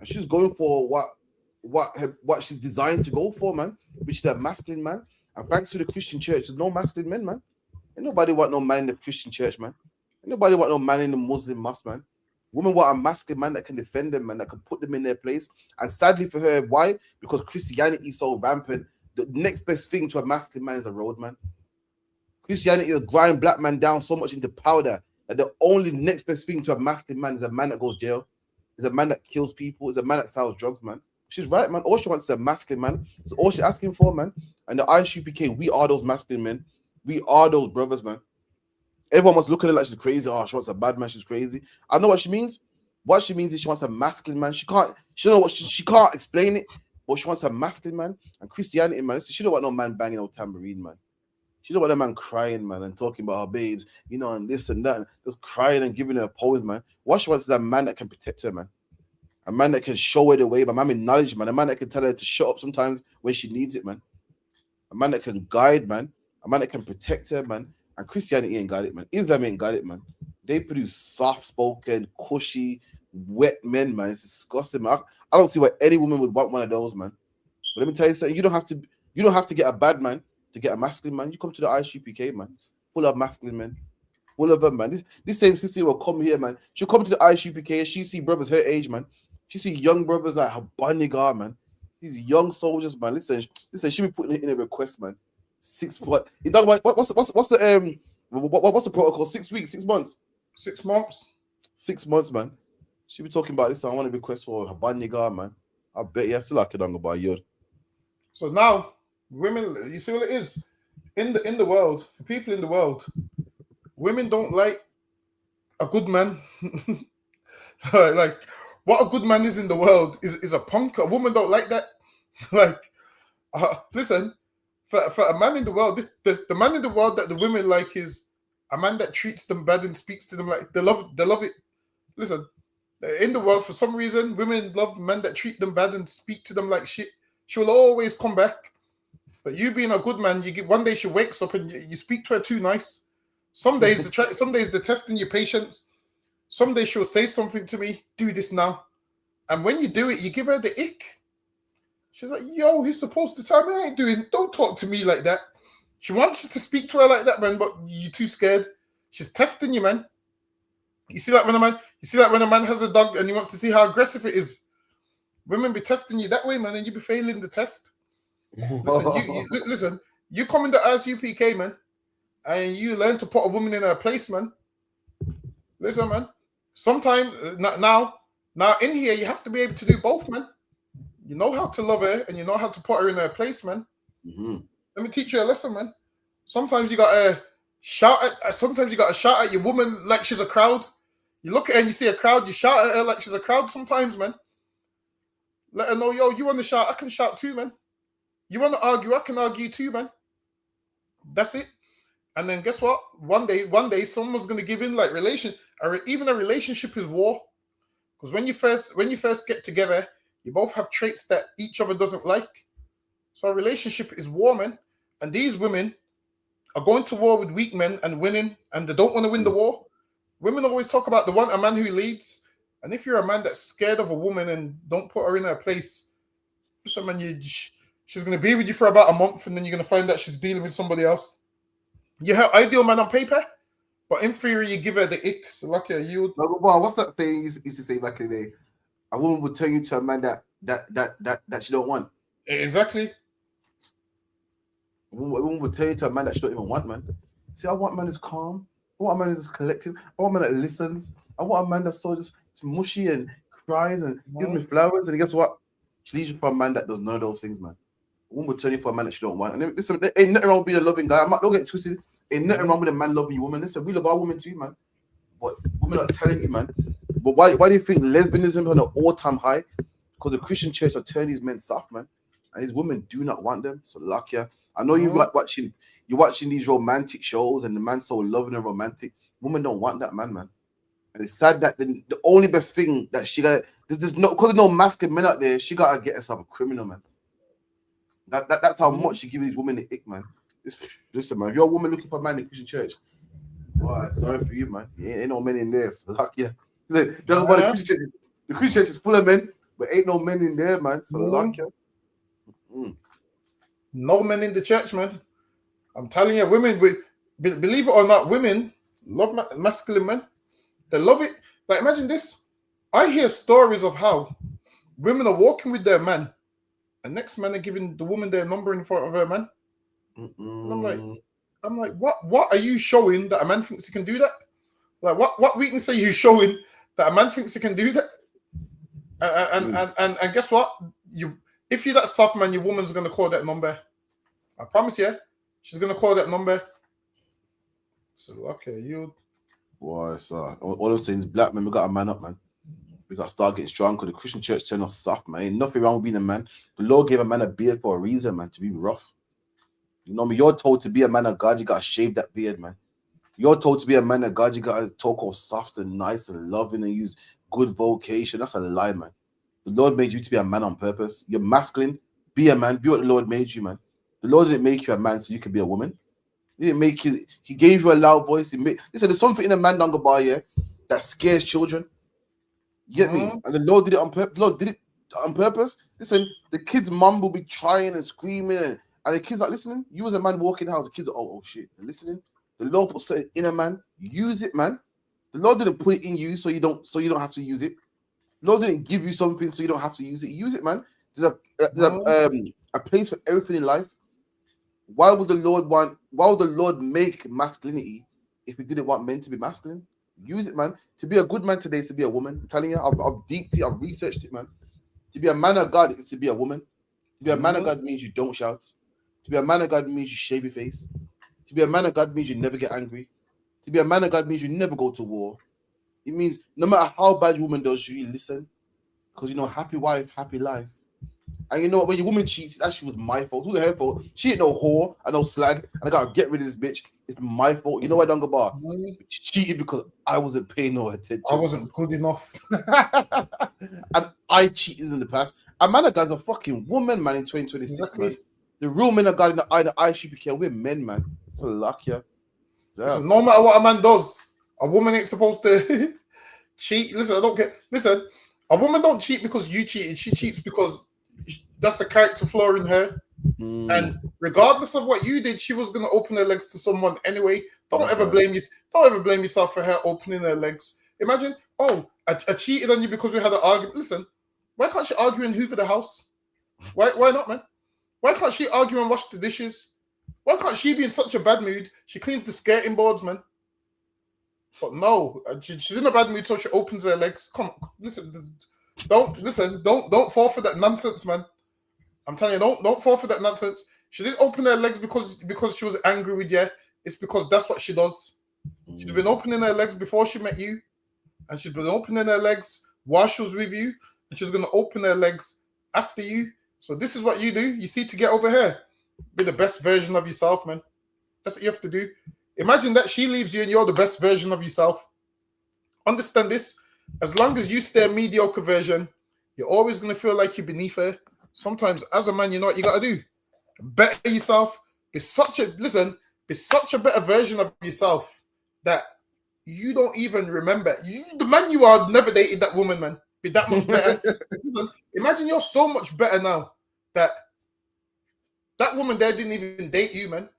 And she's going for what she's designed to go for, man, which is a masculine man. And thanks to the Christian church, there's no masculine men, man. Ain't nobody want no man in the Christian church, man. Ain't nobody want no man in the Muslim mosque, man. Women want a masculine man that can defend them, man, that can put them in their place. And sadly for her, why? Because Christianity is so rampant. The next best thing to a masculine man is a road, man. Christianity will grind black man down so much into powder that the only next best thing to a masculine man is a man that goes jail, is a man that kills people, is a man that sells drugs, man. She's right, man. All she wants is a masculine man. That's all she's asking for, man. And the ISUPK, we are those masculine men. We are those brothers, man. Everyone was looking at her like she's crazy. Oh, she wants a bad man. She's crazy. I know what she means. What she means is she wants a masculine man. She can't explain it, but she wants a masculine man. And Christianity, man, she don't want no man banging no tambourine, man. She don't want a man crying, man, and talking about her babes, you know, and this and that, and just crying and giving her a poem, man. What she wants is a man that can protect her, man. A man that can show her the way, but man with knowledge, man. A man that can tell her to shut up sometimes when she needs it, man. A man that can guide, man. A man that can protect her, man. And Christianity ain't got it, man. Islam ain't got it, man. They produce soft-spoken, cushy, wet men, man. It's disgusting, man. I don't see why any woman would want one of those, man. But let me tell you something. You don't have to get a bad man to get a masculine man. You come to the ISUPK, man. Full of masculine men. Full of them, man. This same sister will come here, man. She'll come to the ISUPK. She see brothers her age, man. She see young brothers like Habanigar, man. These young soldiers, man. Listen. She be putting it in a request, man. 6 what? You talk about what's the protocol? 6 weeks, 6 months. 6 months. 6 months, man. She be talking about this. I want to request for Habanigar, man. I bet you I still like it on about you. So now, women, you see what it is in the world. For people in the world, women don't like a good man. Like what a good man is in the world is a punk. A woman don't like that. Like, listen, for a man in the world, the man in the world that the women like is a man that treats them bad and speaks to them like they love it. Listen, in the world, for some reason, women love men that treat them bad and speak to them like shit. She will always come back. But you being a good man, one day she wakes up and you speak to her too nice. Some days they're testing your patience. Some days she'll say something to me, do this now. And when you do it, you give her the ick. She's like, yo, he's supposed to tell me I ain't doing. Don't talk to me like that. She wants you to speak to her like that, man, but you're too scared. She's testing you, man. You see that when a man has a dog and he wants to see how aggressive it is. Women be testing you that way, man, and you be failing the test. Listen, you come in the ISUPK, man, and you learn to put a woman in her place, man. Listen, man. Sometimes now in here you have to be able to do both, man. You know how to love her and you know how to put her in her place, man. Mm-hmm. Let me teach you a lesson, man. Sometimes you gotta shout at your woman like she's a crowd. You look at her and you see a crowd, you shout at her like she's a crowd sometimes, man. Let her know, yo, you want to shout, I can shout too, man. You want to argue, I can argue too, man. That's it. And then guess what? One day someone's gonna give in. Like even a relationship is war. Because when you first get together, you both have traits that each other doesn't like. So a relationship is war, man. And these women are going to war with weak men and winning, and they don't want to win the war. Women always talk about they want a man who leads. And if you're a man that's scared of a woman and don't put her in her place, listen, man, she's going to be with you for about a month, and then you're going to find out she's dealing with somebody else. You have ideal man on paper, but in theory, you give her the ick. So like, you. No, well, what's that thing you used to say back in the day? A woman would turn you to a man that she don't want. Exactly. A woman would turn you to a man that she don't even want, man. See, I want a man who's calm. I want a man who's collective. I want a man that listens. I want a man that's so just mushy and cries and gives me flowers. And guess what? She leaves you for a man that does none of those things, man. A woman would turn you for a man that she don't want. And then, listen, there ain't nothing wrong with being a loving guy. Don't get it twisted. Ain't nothing wrong with a man loving you, woman. Listen, we love our women too, man. But women are telling you, man. But why do you think lesbianism is on an all-time high? Because the Christian church are turning these men soft, man. And these women do not want them. So luck ya. I know you're watching these romantic shows and the man's so loving and romantic. Women don't want that man, man. And it's sad that the only best thing that she got, because there's no masculine men out there, she gotta get herself a criminal, man. That's how much she gives these women the ick, man. Listen, man, if you're a woman looking for a man in the Christian church, boy, sorry for you, man. Ain't no men in there. So luck ya. The Christian church is full of men, but ain't no men in there, man. So luck ya. No men in the church, man. I'm telling you, women, believe it or not, women love masculine men. They love it. Like, imagine this. I hear stories of how women are walking with their man, and next man are giving the woman their number in front of her man. And I'm like, what are you showing that a man thinks he can do that? Like, what weakness are you showing that a man thinks he can do that? And guess what? If you're that soft, man, your woman's gonna call that number. I promise you, she's gonna call that number. So okay, you. Boy, so all I'm saying is, black men, we got a man up, man. We got to start getting strong because the Christian church turned us soft, man. Ain't nothing wrong with being a man. The Lord gave a man a beard for a reason, man, to be rough. You know me, you're told to be a man of God, you got to shave that beard, man. You're told to be a man of God, you got to talk all soft and nice and loving and use good vocation. That's a lie, man. The Lord made you to be a man on purpose. You're masculine. Be a man. Be what the Lord made you, man. The Lord didn't make you a man so you could be a woman. He didn't make you. He gave you a loud voice. Listen, there's something in a man down the bar here that scares children. You get me? And the Lord did it on purpose. The Lord did it on purpose. Listen, the kids' mum will be trying and screaming, and the kids are listening. You as a man walking the house, the kids are oh shit, they're listening. The Lord put something in a man. Use it, man. The Lord didn't put it in you so you don't have to use it. The Lord didn't give you something so you don't have to use it. Use it, man. There's a place for everything in life. Why would the Lord make masculinity if he didn't want men to be masculine? Use it, man. To be a good man today is to be a woman. I'm telling you, I've researched it, man. To be a man of God is to be a woman. To be a man of God means you don't shout. To be a man of God means you shave your face. To be a man of God means you never get angry. To be a man of God means you never go to war. It means no matter how bad your woman does you, listen. Because happy wife, happy life. And you know what? When your woman cheats, it actually was my fault. It wasn't her fault. She ain't no whore and no slag, and I gotta get rid of this bitch. It's my fault. You know what, Dunga Bar? She cheated because I wasn't paying no attention. I wasn't good enough. And I cheated in the past. A man of God is a fucking woman, man, in 2026, exactly. Man. The real men of God in the eye should be we're men, man. It's a luck, yeah. Listen, no matter what a man does, a woman ain't supposed to cheat. Listen, I don't get. Listen, a woman don't cheat because you cheated. She cheats because that's a character flaw in her. And regardless of what you did, she was gonna open her legs to someone anyway. Don't ever blame yourself for her opening her legs. Imagine, I cheated on you because we had an argument. Listen, why can't she argue and hoover the house? Why not, man? Why can't she argue and wash the dishes? Why can't she be in such a bad mood? She cleans the skirting boards, man. But no, she's in a bad mood, so she opens her legs. Come on, listen, don't fall for that nonsense, man. I'm telling you, don't fall for that nonsense. She didn't open her legs because she was angry with you. It's because that's what she does. She's been opening her legs before she met you, and she's been opening her legs while she was with you, and she's gonna open her legs after you. So this is what you do. You see, to get over here, be the best version of yourself, man. That's what you have to do. Imagine that she leaves you and you're the best version of yourself. Understand this. As long as you stay a mediocre version, you're always going to feel like you're beneath her. Sometimes as a man, you know what you got to do? Better yourself. Be such a better version of yourself that you don't even remember. The man you are never dated that woman, man. Be that much better. Listen, imagine you're so much better now that woman there didn't even date you, man.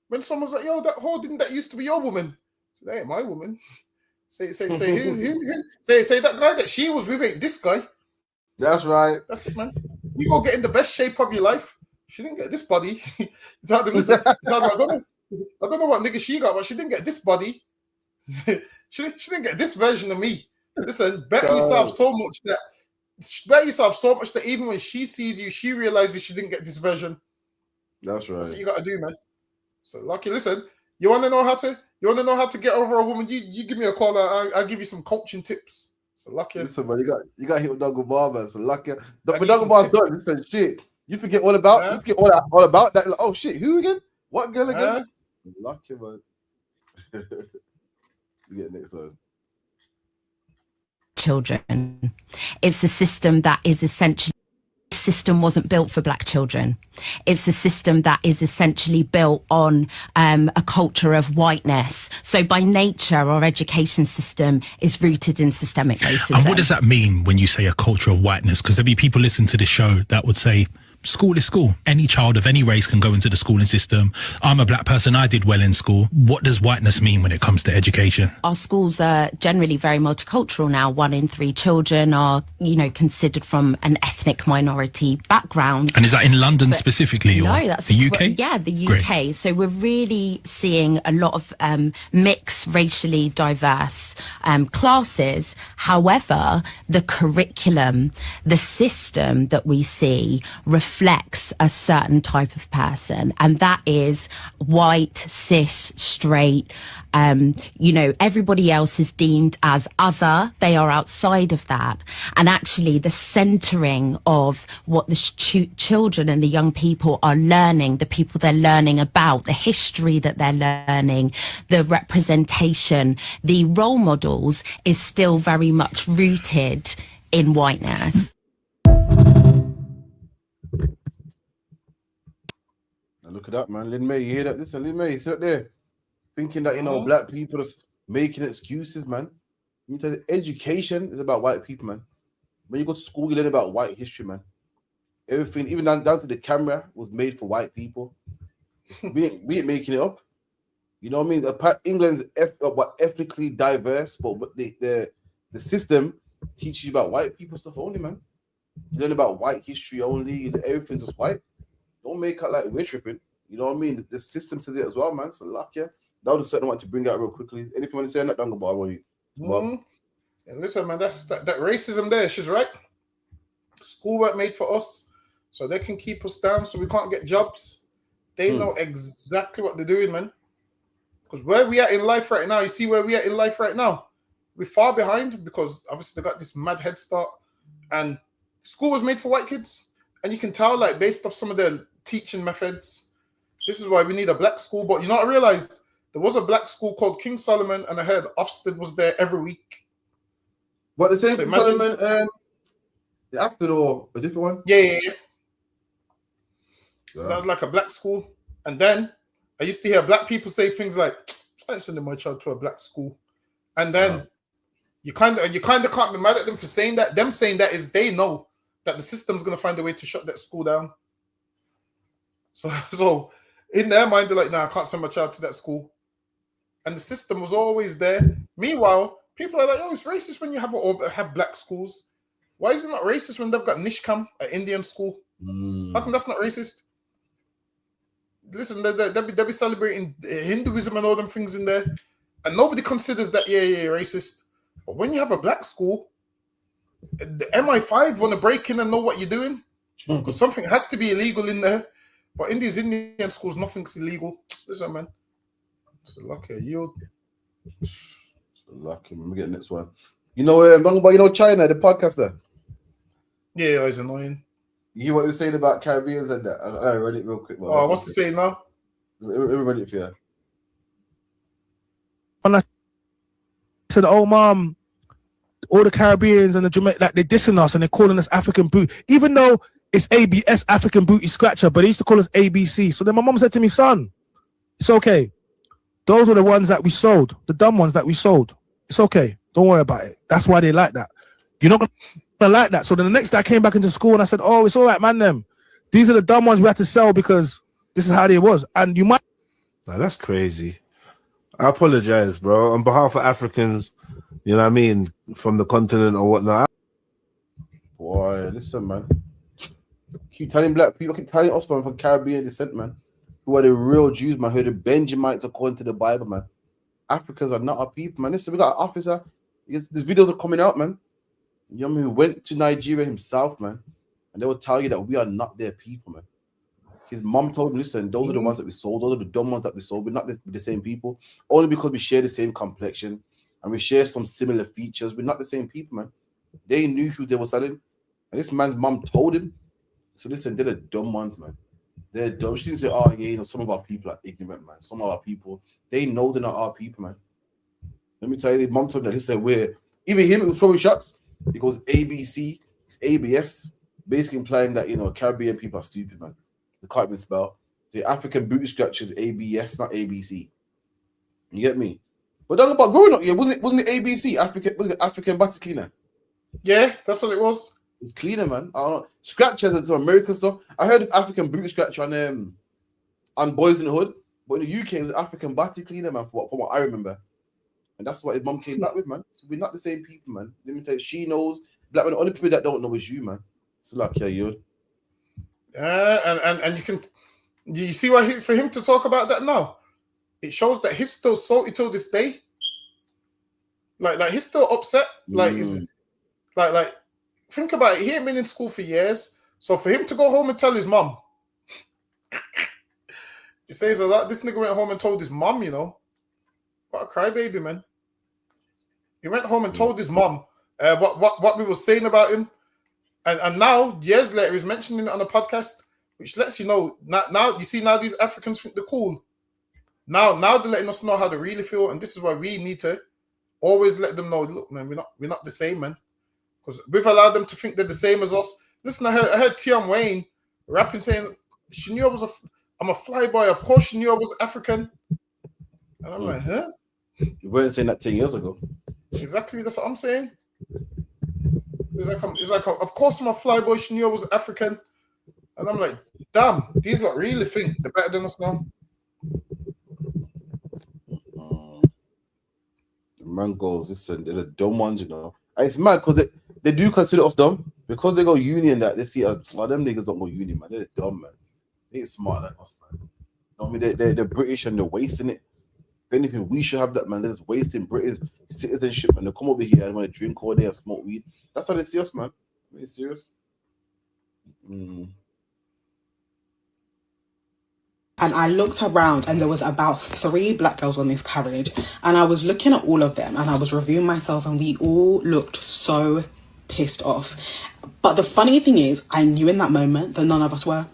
When someone's like, yo, that whore didn't that used to be your woman? So that ain't my woman. Say who? Say that guy that she was with ain't this guy. That's right. That's it, man. You go get in the best shape of your life. She didn't get this body. I don't know what nigga she got, but she didn't get this body. she didn't get this version of me. Listen, better yourself so much that even when she sees you, she realizes she didn't get this version. That's right. That's what you got to do, man. So, Lucky, listen, you want to know how to get over a woman? You give me a call. I'll give you some coaching tips. So, Lucky. Listen, man, you got to hit with Dunga Bar, man. So, Lucky. But Dunga Bar's done. Listen, shit. You forget all about you forget all about that. Like, oh shit, who again? What girl again? Lucky, man. You get next one. Children. It's a system that is essentially system wasn't built for black children. It's a system that is essentially built on a culture of whiteness. So by nature, our education system is rooted in systemic racism. And what does that mean when you say a culture of whiteness? Because there'll be people listening to this show that would say, school is school. Any child of any race can go into the schooling system. I'm a black person. I did well in school. What does whiteness mean when it comes to education? Our schools are generally very multicultural now. 1 in 3 children are, considered from an ethnic minority background. And is that in London specifically? No, or that's the UK? Yeah, the UK. Great. So we're really seeing a lot of mixed, racially diverse classes. However, the curriculum, the system that we see reflects a certain type of person, and that is white, cis, straight. Everybody else is deemed as other. They are outside of that. And actually the centering of what the children and the young people are learning, the people they're learning about, the history that they're learning, the representation, the role models is still very much rooted in whiteness. Look at that, man. Lin May, you hear that? Listen, Lin May, sit there thinking that, Mm-hmm. black people are making excuses, man. You tell you, education is about white people, man. When you go to school, you learn about white history, man. Everything, even down to the camera, was made for white people. we ain't making it up. You know what I mean? England's ethnically diverse, but the system teaches you about white people stuff only, man. You learn about white history only. Everything's just white. Don't make it like we're tripping. You know what I mean? The system says it as well, man. So luck, yeah. That was something I want to bring out real quickly. Anything you want to say on that, Dunga Bar, you? And listen, man, that racism there. She's right. School weren't made for us, so they can keep us down, so we can't get jobs. They know exactly what they're doing, man. Because where we at in life right now, you see where we at in life right now. We're far behind because obviously they got this mad head start, and school was made for white kids, and you can tell, like, based off some of their teaching methods. This is why we need a black school. But you know what I realized? There was a black school called King Solomon, and I heard Ofsted was there every week. What, the same So King imagine- Solomon? The Ofsted or a different one? Yeah. So that was like a black school. And then I used to hear black people say things like, I ain't sending my child to a black school. And then you kind of can't be mad at them for saying that. Them saying that is they know that the system's gonna find a way to shut that school down. So in their mind, they're like, nah, I can't send my child to that school. And the system was always there. Meanwhile, people are like, oh, it's racist when you have black schools. Why is it not racist when they've got Nishkam, an Indian school? How come that's not racist? Listen, they'll be celebrating Hinduism and all them things in there, and nobody considers that racist. But when you have a black school, the MI5 want to break in and know what you're doing because something has to be illegal in there. But in these Indian schools, nothing's illegal. Listen, man, it's lucky you. Lucky. Let me get the next one. You know, China, the podcaster. Yeah, it's annoying. You hear what he was saying about Caribbeans and that? I read it real quick. Oh, what's he saying now? Let me read it for you. When I said, "Oh, mom, all the Caribbeans and the Jamaica, like they're dissing us and they're calling us African boot, even though it's ABS, African Booty Scratcher, but they used to call us ABC." So then my mom said to me, "Son, it's okay. Those were the ones that we sold, the dumb ones that we sold. It's okay. Don't worry about it. That's why they like that. You're not gonna like that." So then the next day I came back into school and I said, "Oh, it's all right, man. Them. These are the dumb ones we had to sell because this is how they was." And you might. Nah, that's crazy. I apologize, bro, on behalf of Africans. You know what I mean, from the continent or whatnot. Boy, listen, man. Keep telling black people, keep telling us from Caribbean descent, man, who are the real Jews, man, who are the Benjamites according to the Bible, man. Africans are not our people, man. Listen, we got an officer. These videos are coming out, man. You know, who went to Nigeria himself, man, and they will tell you that we are not their people, man. His mom told him, listen, those are the ones that we sold. Those are the dumb ones that we sold. We're not the same people. Only because we share the same complexion and we share some similar features. We're not the same people, man. They knew who they were selling. And this man's mom told him. So listen, they're the dumb ones, man. They're dumb. She didn't say, oh, yeah, some of our people are ignorant, man. Some of our people, they know they're not our people, man. Let me tell you, the mom told me that. He said, even him, it was throwing shots. He goes ABC, it's ABS, basically implying that, Caribbean people are stupid, man. They can't even spell. The African Booty Scratcher is ABS, not ABC. You get me? But talking about growing up, wasn't it ABC, African Body Cleaner? Yeah, that's what it was. It's cleaner, man. I don't know. Scratchers and some American stuff. I heard of African Booty Scratcher on Boys in the Hood, but in the UK it was African Body Cleaner, man, from what I remember. And that's what his mom came back with, man. So we're not the same people, man. Let me tell you, she knows. Black man, the only people that don't know is you, man. So like, yeah, you. And you see why for him to talk about that now, it shows that he's still salty till this day. Like he's still upset. Like he's like think about it. He ain't been in school for years, so for him to go home and tell his mom, he says a lot. This nigga went home and told his mom, what a crybaby, man. He went home and told his mom what we were saying about him. And now, years later, he's mentioning it on a podcast, which lets you know, now you see, now these Africans think they're cool. Now they're letting us know how they really feel, and this is why we need to always let them know, look, man, we're not the same, man. Because we've allowed them to think they're the same as us. Listen, I heard Tion Wayne rapping saying, she knew I was I'm a flyboy. Of course, she knew I was African. And I'm like, huh? You weren't saying that 10 years ago. Exactly, that's what I'm saying. It's like, of course, I'm a flyboy. She knew I was African. And I'm like, damn, these lot really think they're better than us now. Man goes, listen, they're the dumb ones, you know. And it's mad because they do consider us dumb because they go uni and that they see us. Oh, them niggas don't go uni, man. They're dumb, man. They ain't smart like us, man. You know what I mean? They're British and they're wasting it. If anything, we should have that, man. They're just wasting British citizenship, man. They come over here and want to drink all day and smoke weed. That's how they see us, man. Are you serious? And I looked around and there was about 3 black girls on this carriage, and I was looking at all of them and I was reviewing myself, and we all looked so pissed off. But the funny thing is, I knew in that moment that none of us were.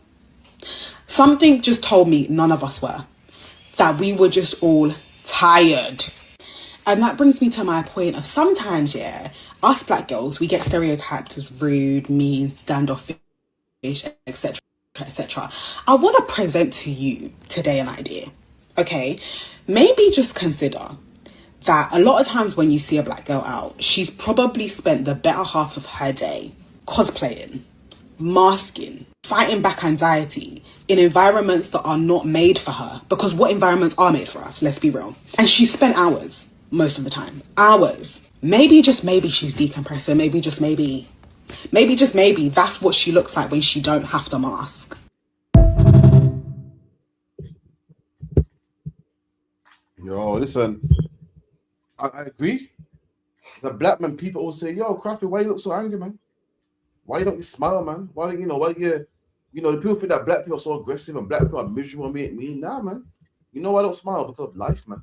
Something just told me none of us were. That we were just all tired. And that brings me to my point of sometimes, yeah, us black girls, we get stereotyped as rude, mean, standoffish, etc. etc. I want to present to you today an idea, okay? Maybe just consider that a lot of times when you see a black girl out, she's probably spent the better half of her day cosplaying, masking, fighting back anxiety in environments that are not made for her. Because what environments are made for us? Let's be real. And she spent hours, most of the time. Hours. Maybe just maybe she's decompressing. Maybe just maybe that's what she looks like when she don't have to mask. Yo, listen, I agree. The black man, people will say, yo, Crafty, why you look so angry, man? Why you don't smile, man? Why the people think that black people are so aggressive and black people are miserable and mean. Nah, man. You know why I don't smile? Because of life, man.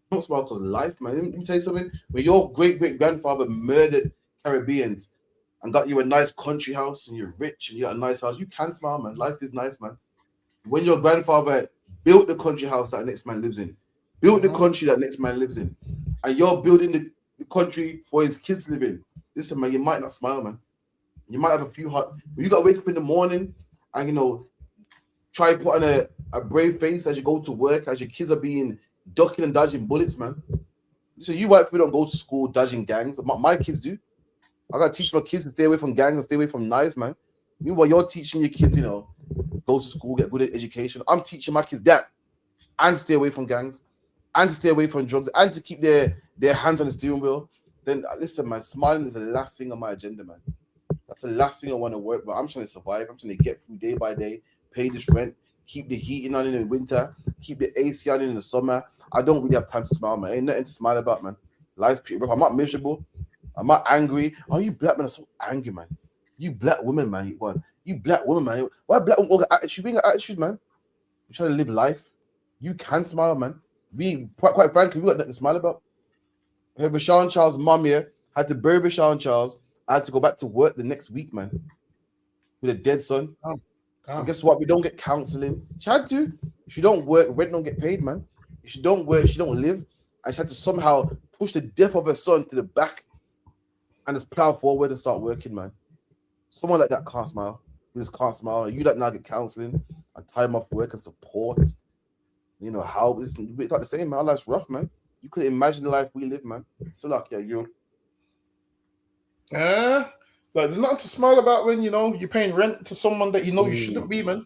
I don't smile because of life, man. Let me tell you something. When your great-great-grandfather murdered Caribbeans and got you a nice country house and you're rich and you got a nice house, you can smile, man. Life is nice, man. When your grandfather built the country house that the next man lives in, built the country that next man lives in, and you're building the country for his kids to live in, listen, man, you might not smile, man. You might have a few hot. You got to wake up in the morning and, try put on a brave face as you go to work, as your kids are being ducking and dodging bullets, man. So you white people don't go to school dodging gangs. My kids do. I got to teach my kids to stay away from gangs and stay away from knives, man. Meanwhile, you're teaching your kids, go to school, get good education. I'm teaching my kids that and stay away from gangs and to stay away from drugs and to keep their hands on the steering wheel. Then listen, man, smiling is the last thing on my agenda, man. That's the last thing I want to work, but I'm trying to survive. I'm trying to get through day by day, pay this rent, keep the heating on in the winter, keep the AC on in the summer. I don't really have time to smile, man. Ain't nothing to smile about, man. Life's pretty rough. I'm not miserable. I'm not angry. Oh, you black men are so angry, man. You black women, man. You black woman, man. Why black women got attitude? We ain't got attitude, man. We're trying to live life. You can smile, man. We, quite frankly, we got nothing to smile about. Her Rashawn Charles' mom here had to bury Rashawn Charles. I had to go back to work the next week, man, with a dead son. And guess what? We don't get counseling. She had to. If you don't work, rent don't get paid, man. If she don't work, she don't live. And she had to somehow push the death of her son to the back and just plow forward and start working, man. Someone like that can't smile. You just can't smile. You that now get counseling and time off work and support. How it's like the same, man. Our life's rough, man. You couldn't imagine the life we live, man. So like, yeah, you. Like there's nothing to smile about when you're paying rent to someone that you shouldn't be, man.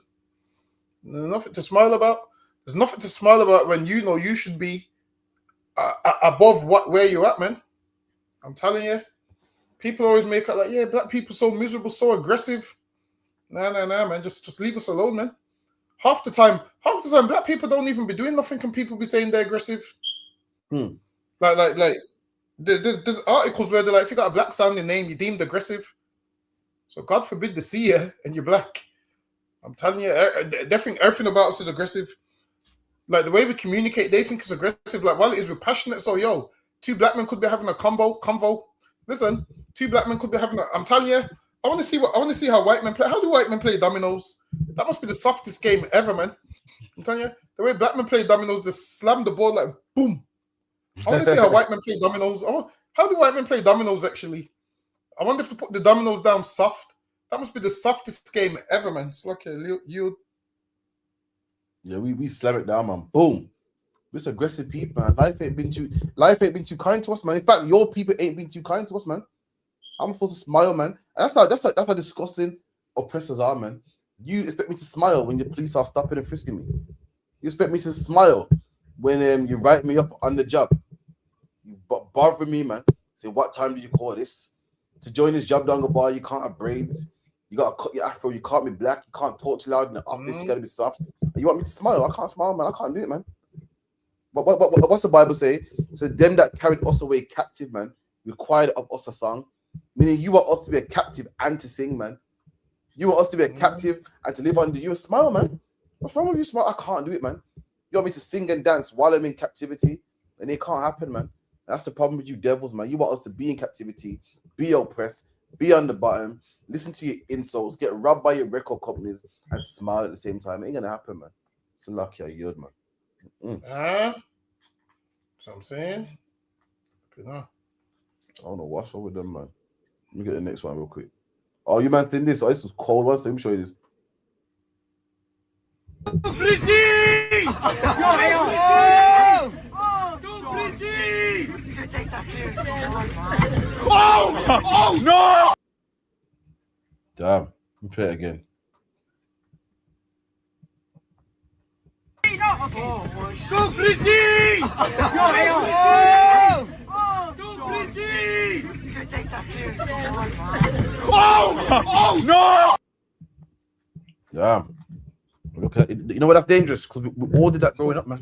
There's nothing to smile about. There's nothing to smile about when you should be above where you're at, man. I'm telling you, people always make it like, yeah, black people so miserable, so aggressive. Nah, man. Just leave us alone, man. Half the time, black people don't even be doing nothing, and people be saying they're aggressive. Like. There's articles where they're like, if you got a black sounding name, you're deemed aggressive. So God forbid to see you and you're black. I'm telling you, they think everything about us is aggressive. Like the way we communicate, they think it's aggressive. Like while it is, we're passionate. So two black men could be having a convo. Listen, two black men could be having I'm telling you, I want to see how white men play. How do white men play dominoes? That must be the softest game ever, man. I'm telling you, the way black men play dominoes, they slam the ball like boom. I want to see how white men play dominoes. How do white men play dominoes, actually? I wonder if to put the dominoes down soft. That must be the softest game ever, man. It's like you. Yeah, we slam it down, man. Boom. We're just aggressive people, man. Life ain't been too kind to us, man. In fact, your people ain't been too kind to us, man. I'm supposed to smile, man. And that's how disgusting oppressors are, man. You expect me to smile when the police are stopping and frisking me. You expect me to smile when you write me up on the job. You bother me, man. Say, what time do you call this? To join this job down the bar, you can't have braids. You gotta cut your afro. You can't be black. You can't talk too loud in the office. You gotta be soft. And you want me to smile? I can't smile, man. I can't do it, man. But what's the Bible say? So them that carried us away captive, man, required of us a song. Meaning you want us to be a captive and to sing, man. You want us to be a captive and to live under you. Smile, man. What's wrong with you, smile? I can't do it, man. You want me to sing and dance while I'm in captivity? And it can't happen, man. That's the problem with you devils, man. You want us to be in captivity, be oppressed, be on the bottom, listen to your insults, get robbed by your record companies, and smile at the same time. It ain't gonna happen, man. It's a lucky I yield, man. So I'm saying, I don't know what's wrong with them, man. Let me get the next one real quick. Oh, you man think this? Oh, this was cold one, so let me show you this. Oh no! Damn, let me play it again. Oh no! Damn. Look at it. You know what? That's dangerous because we all did that growing up, man.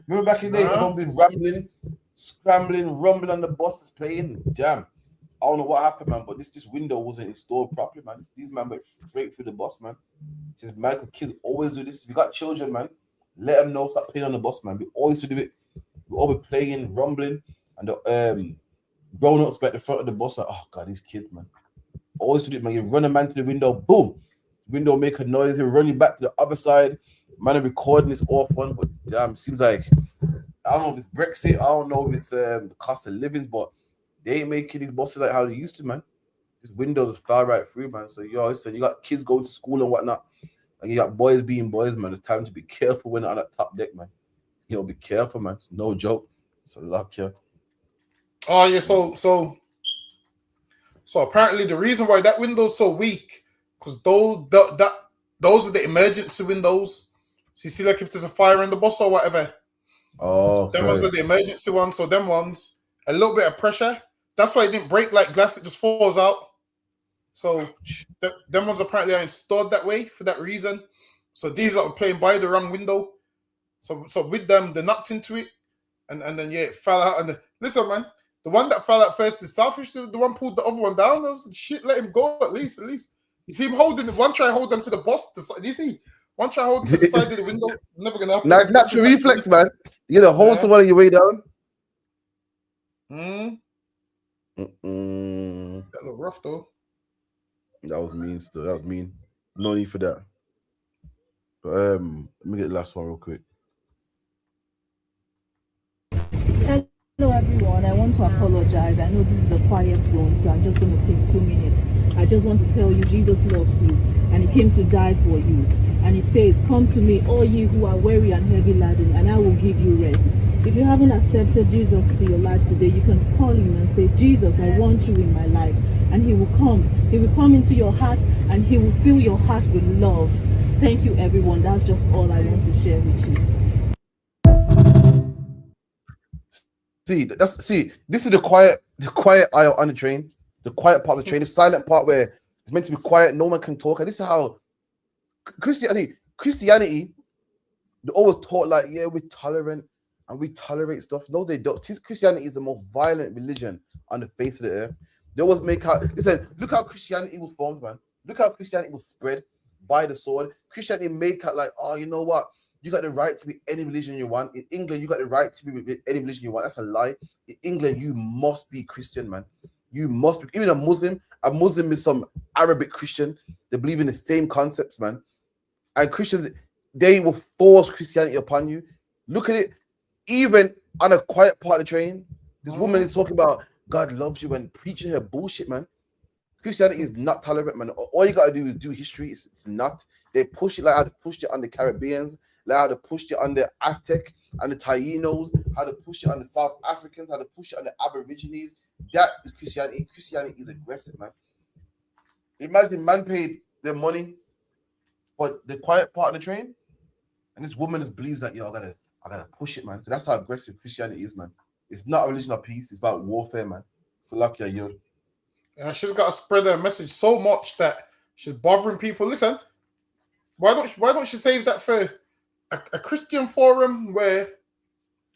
Remember back in the day, everyone been rambling, scrambling, rumbling on the buses playing. Damn. I don't know what happened, man, but this window wasn't installed properly, man. These men went straight through the bus, man. Just Michael kids always do this. If you got children, man, let them know, start playing on the bus, man. We always do it. We always playing, rumbling, and the grown-ups at the front of the bus like, oh god, these kids, man. Always do it, man. You run a man to the window, boom. Window make a noise, you run you back to the other side. Man, recording this off one, but damn, seems like I don't know if it's Brexit, I don't know if it's the cost of living, but they ain't making these buses like how they used to, man. This window just far right through, man. So you always you got kids going to school and whatnot, and you got boys being boys, man. It's time to be careful when on that top deck, man. You know, be careful, man. It's no joke. It's a luck here. Oh yeah, so apparently the reason why that window's so weak, because those are the emergency windows. So you see, like if there's a fire in the bus or whatever. Oh, them ones are the emergency ones. So them ones, a little bit of pressure. That's why it didn't break like glass. It just falls out. So them ones apparently are installed that way for that reason. So these are playing by the wrong window. So with them, they knocked into it, and then yeah, it fell out. And listen, man, the one that fell out first is selfish. The one pulled the other one down. That was shit. Let him go at least. You see him holding one. Try hold them to the bus. Do you see? One try hold to the side of the window. Never gonna happen. Nice natural reflex, man. You gotta hold someone on your way down. That look rough though. That was mean still. That was mean. No need for that. But let me get the last one real quick. Hello everyone, I want to apologize. I know this is a quiet zone, so I'm just going to take 2 minutes. I just want to tell you Jesus loves you and he came to die for you. And he says, come to me, all ye who are weary and heavy laden, and I will give you rest. If you haven't accepted Jesus to your life today, you can call him and say, Jesus, I want you in my life. And he will come. He will come into your heart and he will fill your heart with love. Thank you everyone. That's just all I want to share with you. See, this is the quiet aisle on the train, the quiet part of the train, the silent part where it's meant to be quiet, no one can talk. And this is how Christianity, they always taught like, yeah, we're tolerant and we tolerate stuff. No, they don't. Christianity is the most violent religion on the face of the earth. They always make out, listen, look how Christianity was formed, man. Look how Christianity was spread by the sword. Christianity made out like, oh, you know what? You got the right to be any religion you want. In England, you got the right to be any religion you want. That's a lie. In England, you must be Christian, man. You must be. Even a Muslim is some Arabic Christian. They believe in the same concepts, man. And Christians, they will force Christianity upon you. Look at it. Even on a quiet part of the train, this woman is talking about God loves you and preaching her bullshit, man. Christianity is not tolerant, man. All you got to do is do history. It's not. They push it like how they pushed it on the Caribbeans like how they pushed it on the Aztec and the Tainos, how they pushed it on the South Africans, how they pushed it on the Aborigines. That is Christianity. Christianity is aggressive, man. Imagine man paid their money for the quiet part of the train, and this woman just believes that, yo, I gotta push it, man. That's how aggressive Christianity is, man. It's not a religion of peace, it's about warfare, man. So lucky you. She's got to spread her message so much that she's bothering people. Listen, why don't she save that for a Christian forum where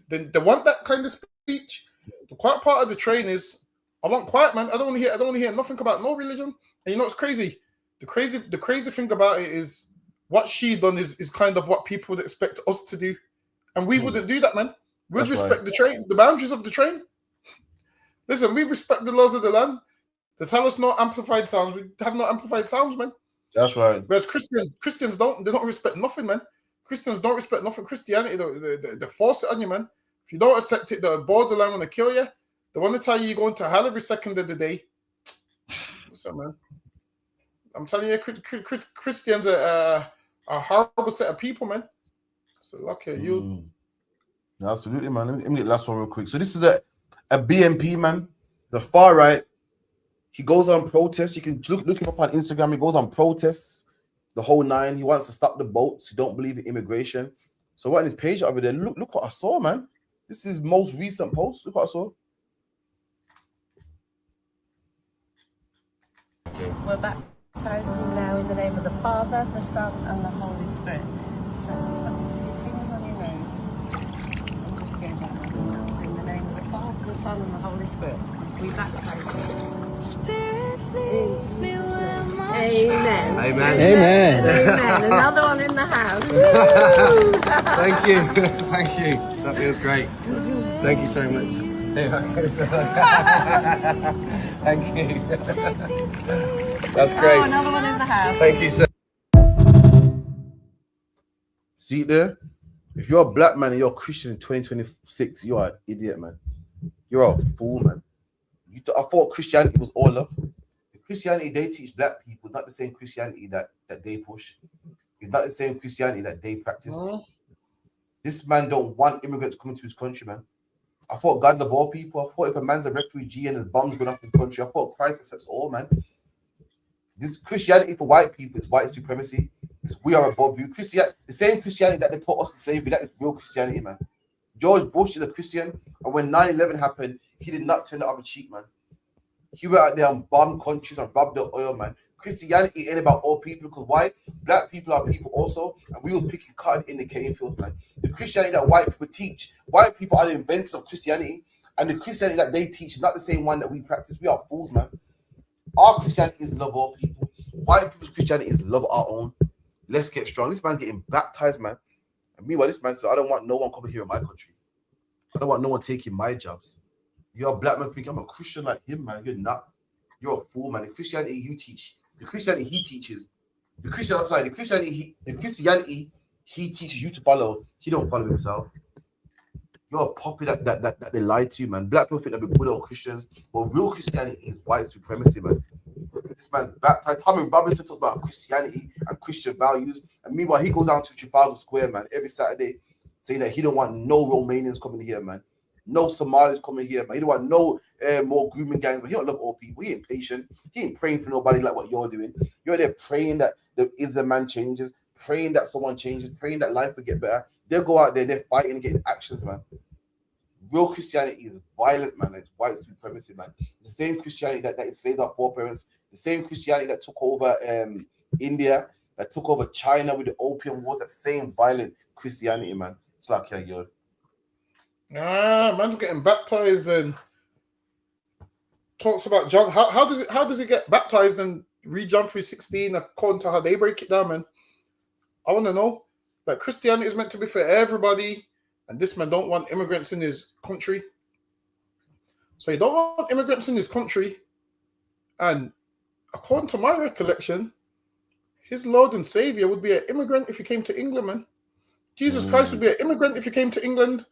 they want that kind of speech? The quiet part of the train is, I want quiet, man. I don't want to hear nothing about no religion. And you know what's crazy? The crazy thing about it is what she done is kind of what people would expect us to do, and we wouldn't do that, man. We'd That's respect right. the train, the boundaries of the train. Listen, we respect the laws of the land. They tell us no amplified sounds. We have no amplified sounds, man. That's right. Whereas Christians don't respect nothing, man. Christians don't respect nothing. Christianity, they force it on you, man. If you don't accept it, the borderline want to kill you. They want to tell you you're going to hell every second of the day. Listen, man. I'm telling you, Christians are a horrible set of people, man. So lucky you. Absolutely, man. Let me get the last one real quick. So this is a BNP, man. The far right. He goes on protests. You can look him up on Instagram. He goes on protests, the whole nine. He wants to stop the boats. He don't believe in immigration. So what on his page over there? Look what I saw, man. This is his most recent post. Look what I saw. We're baptizing you now in the name of the Father, the Son, and the Holy Spirit. So your fingers on your nose. And just go down. In the name of the Father, the Son, and the Holy Spirit. We baptize you. Spirit, lead me where my Amen. Amen. Amen. Amen. Another one in the house. Woo! Thank you. Thank you. That feels great. Thank you so much. Thank you. That's great. Oh, another one in the house. Thank you, sir. See it there? If you're a black man and you're a Christian in 2026, you are an idiot, man. You're a fool, man. I thought Christianity was all love. The Christianity they teach black people is not the same Christianity that they push. It's not the same Christianity that they practice. This man don't want immigrants coming to his country, man. I thought God love all people. I thought if a man's a refugee and his bombs going up in the country, I thought Christ accepts all, man. This Christianity for white people is white supremacy. It's we are above you. The same Christianity that they put us in slavery, that is real Christianity, man. George Bush is a Christian, and when 9/11 happened, he did not turn the other cheek, man. He went out there and bombed countries and robbed the oil, man. Christianity ain't about all people, because why? Black people are people also, and we will pick cotton in the cane fields, man. The Christianity that white people teach, white people are the inventors of Christianity, and the Christianity that they teach is not the same one that we practice. We are fools, man. Our Christianity is love all people. White people's Christianity is love our own. Let's get strong. This man's getting baptized, man. And meanwhile, this man says, I don't want no one coming here in my country. I don't want no one taking my jobs. You're a black man thinking I'm a Christian like him, man. You're not. You're a fool, man. The Christianity you teach, the Christianity he teaches, the Christianity he teaches you to follow, he don't follow himself. You're a puppy that they lie to you, man. Black people think they're good old Christians, but real Christianity is white supremacy, man. This man baptized. Tommy Robinson talks about Christianity and Christian values, and meanwhile he goes down to Trafalgar Square, man, every Saturday, saying that he don't want no Romanians coming here, man. No Somalis coming here, man. He don't want no more grooming gangs, but he don't love all people. He ain't patient. He ain't praying for nobody like what you're doing. You're there praying that the Islam man changes, praying that someone changes, praying that life will get better. They'll go out there, they're fighting and getting actions, man. Real Christianity is violent, man. It's white supremacy, man. The same Christianity that enslaved our foreparents, the same Christianity that took over India, that took over China with the opium wars, that same violent Christianity, man. It's like, yeah, yo. Man's getting baptized and talks about John. How does it get baptized and read John 3:16 according to how they break it down, man? I want to know. Like, Christianity is meant to be for everybody, and this man don't want immigrants in his country. So he don't want immigrants in his country, and according to my recollection, his Lord and Savior would be an immigrant if he came to England, man. Jesus Christ would be an immigrant if he came to England.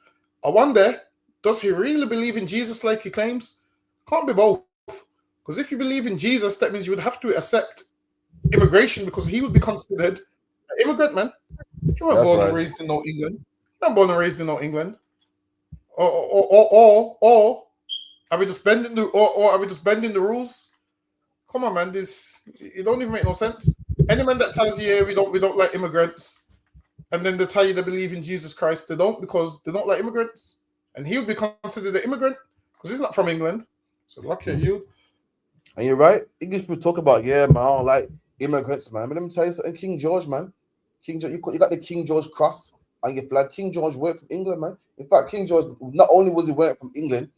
I wonder, does he really believe in Jesus like he claims? Can't be both. Because if you believe in Jesus, that means you would have to accept immigration, because he would be considered an immigrant, man. You weren't born and raised in no England. You weren't born and raised in no England. Or are we just bending the rules? Come on, man. It don't even make no sense. Any man that tells you we don't like immigrants, and then they tell you they believe in Jesus Christ, they don't, because they don't like immigrants, and he would be considered an immigrant because he's not from England. So lucky you. And you're right. English people talk about, man, I don't like immigrants, man. But let me tell you something, King George, man. King George, you got the King George cross on your flag. King George worked from England, man. In fact, King George, not only was he working from England,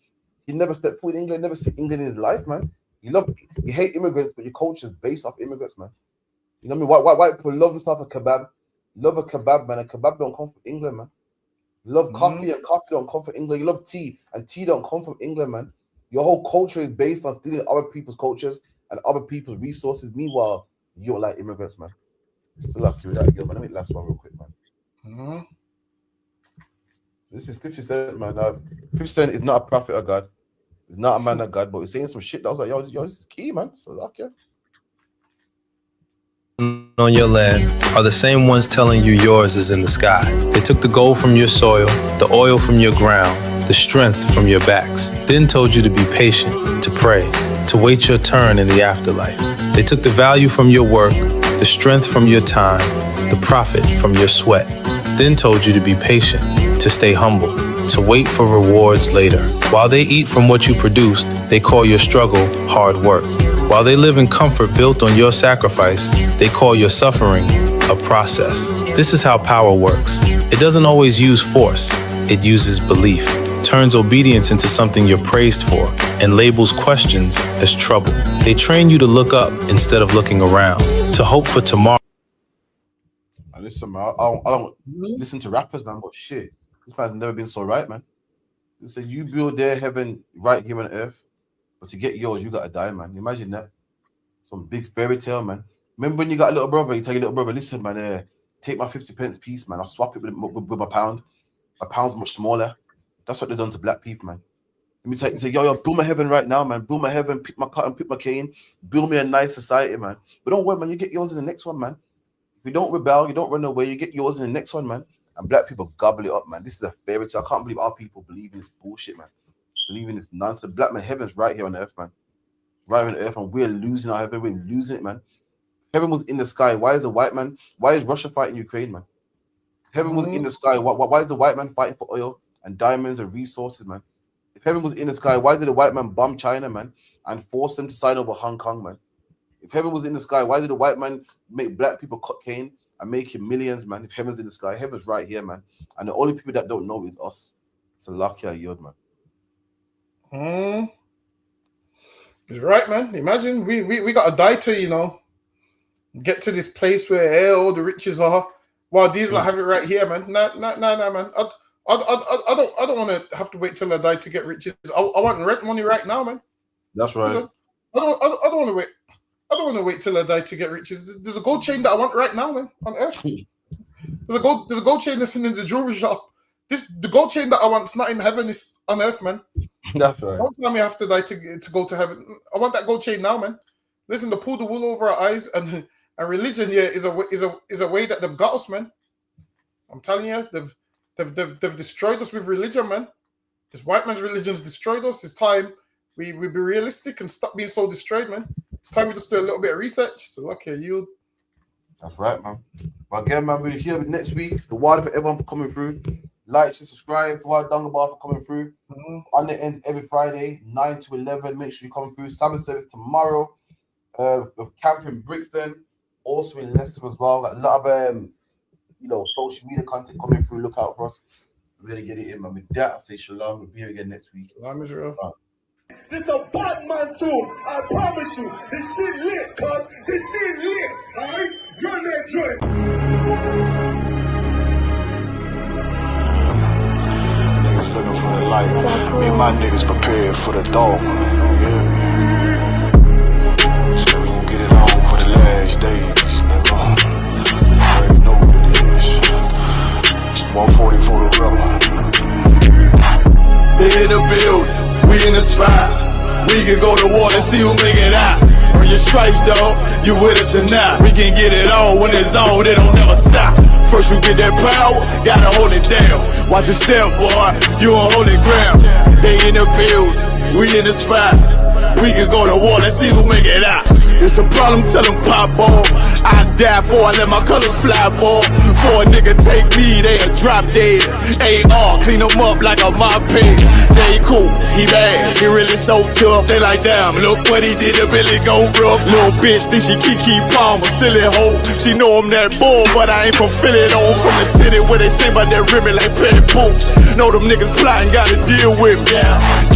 he never stepped foot in England, never seen England in his life, man. You hate immigrants, but your culture is based off immigrants, man. You know what I mean? White people love themselves a kebab. Love a kebab, man. A kebab don't come from England, man. Love coffee, and coffee don't come from England. You love tea, and tea don't come from England, man. Your whole culture is based on stealing other people's cultures and other people's resources. Meanwhile, you don't like immigrants, man. So lucky with that, yo, man. Let me last one real quick, man. So this is 50 Cent, man. 50 Cent is not a prophet of God. He's not a man of God, but he's saying some shit that I was like, yo, this is key, man. So lucky. On your land are the same ones telling you yours is in the sky. They took the gold from your soil, the oil from your ground, the strength from your backs, then told you to be patient, to pray, to wait your turn in the afterlife. They took the value from your work, the strength from your time, the profit from your sweat, then told you to be patient, to stay humble, to wait for rewards later. While they eat from what you produced, they call your struggle hard work. While they live in comfort built on your sacrifice, they call your suffering a process. This is how power works. It doesn't always use force. It uses belief, turns obedience into something you're praised for, and labels questions as trouble. They train you to look up instead of looking around, to hope for tomorrow. Listen, man, I don't listen to rappers, man, but shit, this man's never been so right, man. So you build their heaven right here on earth, but to get yours, you gotta die, man. Imagine that. Some big fairy tale, man. Remember when you got a little brother, you tell your little brother, listen, man, take my 50 pence piece, man. I'll swap it with my pound. My pound's much smaller. That's what they've done to black people, man. Let me tell you, say, yo, build my heaven right now, man. Build my heaven, pick my cotton, pick my cane, build me a nice society, man. But don't worry, man, you get yours in the next one, man. If you don't rebel, you don't run away, you get yours in the next one, man. And black people gobble it up, man. This is a fairy tale. I can't believe our people believe in this bullshit, man. Believe in this nonsense. Black man, heaven's right here on earth, man. Right on earth, and we're losing our heaven. We're losing it, man. Heaven was in the sky. Why is a white man? Why is Russia fighting Ukraine, man? Heaven was in the sky. Why is the white man fighting for oil and diamonds and resources, man? If heaven was in the sky, why did the white man bomb China, man, and force them to sign over Hong Kong, man? If heaven was in the sky, why did the white man make black people cocaine and make him millions, man? If heaven's in the sky, heaven's right here, man. And the only people that don't know is us. It's a lucky yod, man. He's right, man. Imagine we gotta die to, get to this place where all the riches are. While these like have it right here, man. Nah, man. I don't want to have to wait till I die to get riches. I want rent money right now, man. That's right. So I don't want to wait. I don't want to wait till I die to get riches. There's a gold chain that I want right now, man, on earth. There's a gold chain that's in the jewelry shop. The gold chain that I want is not in heaven, it's on earth, man. That's right. Don't tell me I have to die to go to heaven. I want that gold chain now, man. Listen, to pull the wool over our eyes and religion here is a way that they've got us, man. I'm telling you, they've destroyed us with religion, man. This white man's religion's destroyed us. It's time we be realistic and stop being so destroyed, man. It's time we just do a little bit of research. So lucky you. That's right, man. But again, man, we're here next week. The water for everyone for coming through. Like, subscribe. Water Dungabar for coming through. On the ends every Friday, 9 to 11. Make sure you come through. Sabbath service tomorrow. With camp in Brixton, also in Leicester as well. Got a lot of social media content coming through. Look out for us. We're gonna get it in, man. With that, I'll say shalom. We'll be here again next week. Shalom, Israel. This a Batman tune. I promise you. This shit lit, cuz. This shit lit. Alright? You're next joint. Niggas looking for the light. Me and my niggas prepared for the dog. Yeah. So we gon' get it on for the last days, nigga. You already know what it is. 140 for the rubber. They in the building. We in the spot. We can go to war and see who make it out. Earn your stripes, dog. You with us or not? We can get it on when it's on. It don't never stop. First you get that power, gotta hold it down. Watch your step, boy, you on holy ground. They in the field, we in the spot. We can go to war, let's see who make it out. It's a problem, tell them pop ball. I die for I let my colors fly, boy. For a nigga take me, they a drop dead. AR, clean them up like a mop pig. Say he cool, he bad, he really so tough. They like, damn, look what he did to Billy go rough. Little bitch think she Kiki Palmer, silly hoe. She know I'm that bull, but I ain't from Philly though. From the city where they say about that ribbon like petty poops. Know them niggas plotting, gotta deal with me.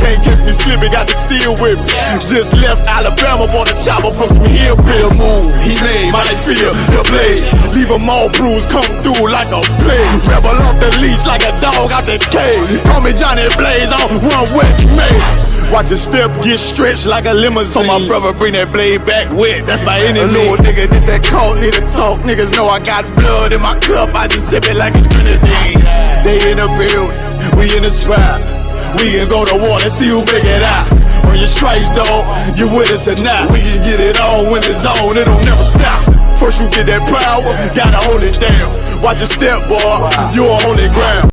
Can't catch me slipping, got to steal with me. Just left Alabama, bought a chopper from some hillbilly move. He made my life feel the blade. Leave them all bruised, come through like a plague. Rebel off the leash like a dog out the cage. Call me Johnny Blaze, I'm Run West May. Watch your step get stretched like a limousine. So my brother bring that blade back wet, that's my enemy. A little nigga, this that cold, need to talk. Niggas know I got blood in my cup, I just sip it like it's grenadine. They in the building, we in the spot. We can go to war, let's see who make it out. On your stripes, dog, you with us or not. We can get it on when it's on, it'll never stop. First you get that power, gotta hold it down. Watch your step, boy, you on holy ground.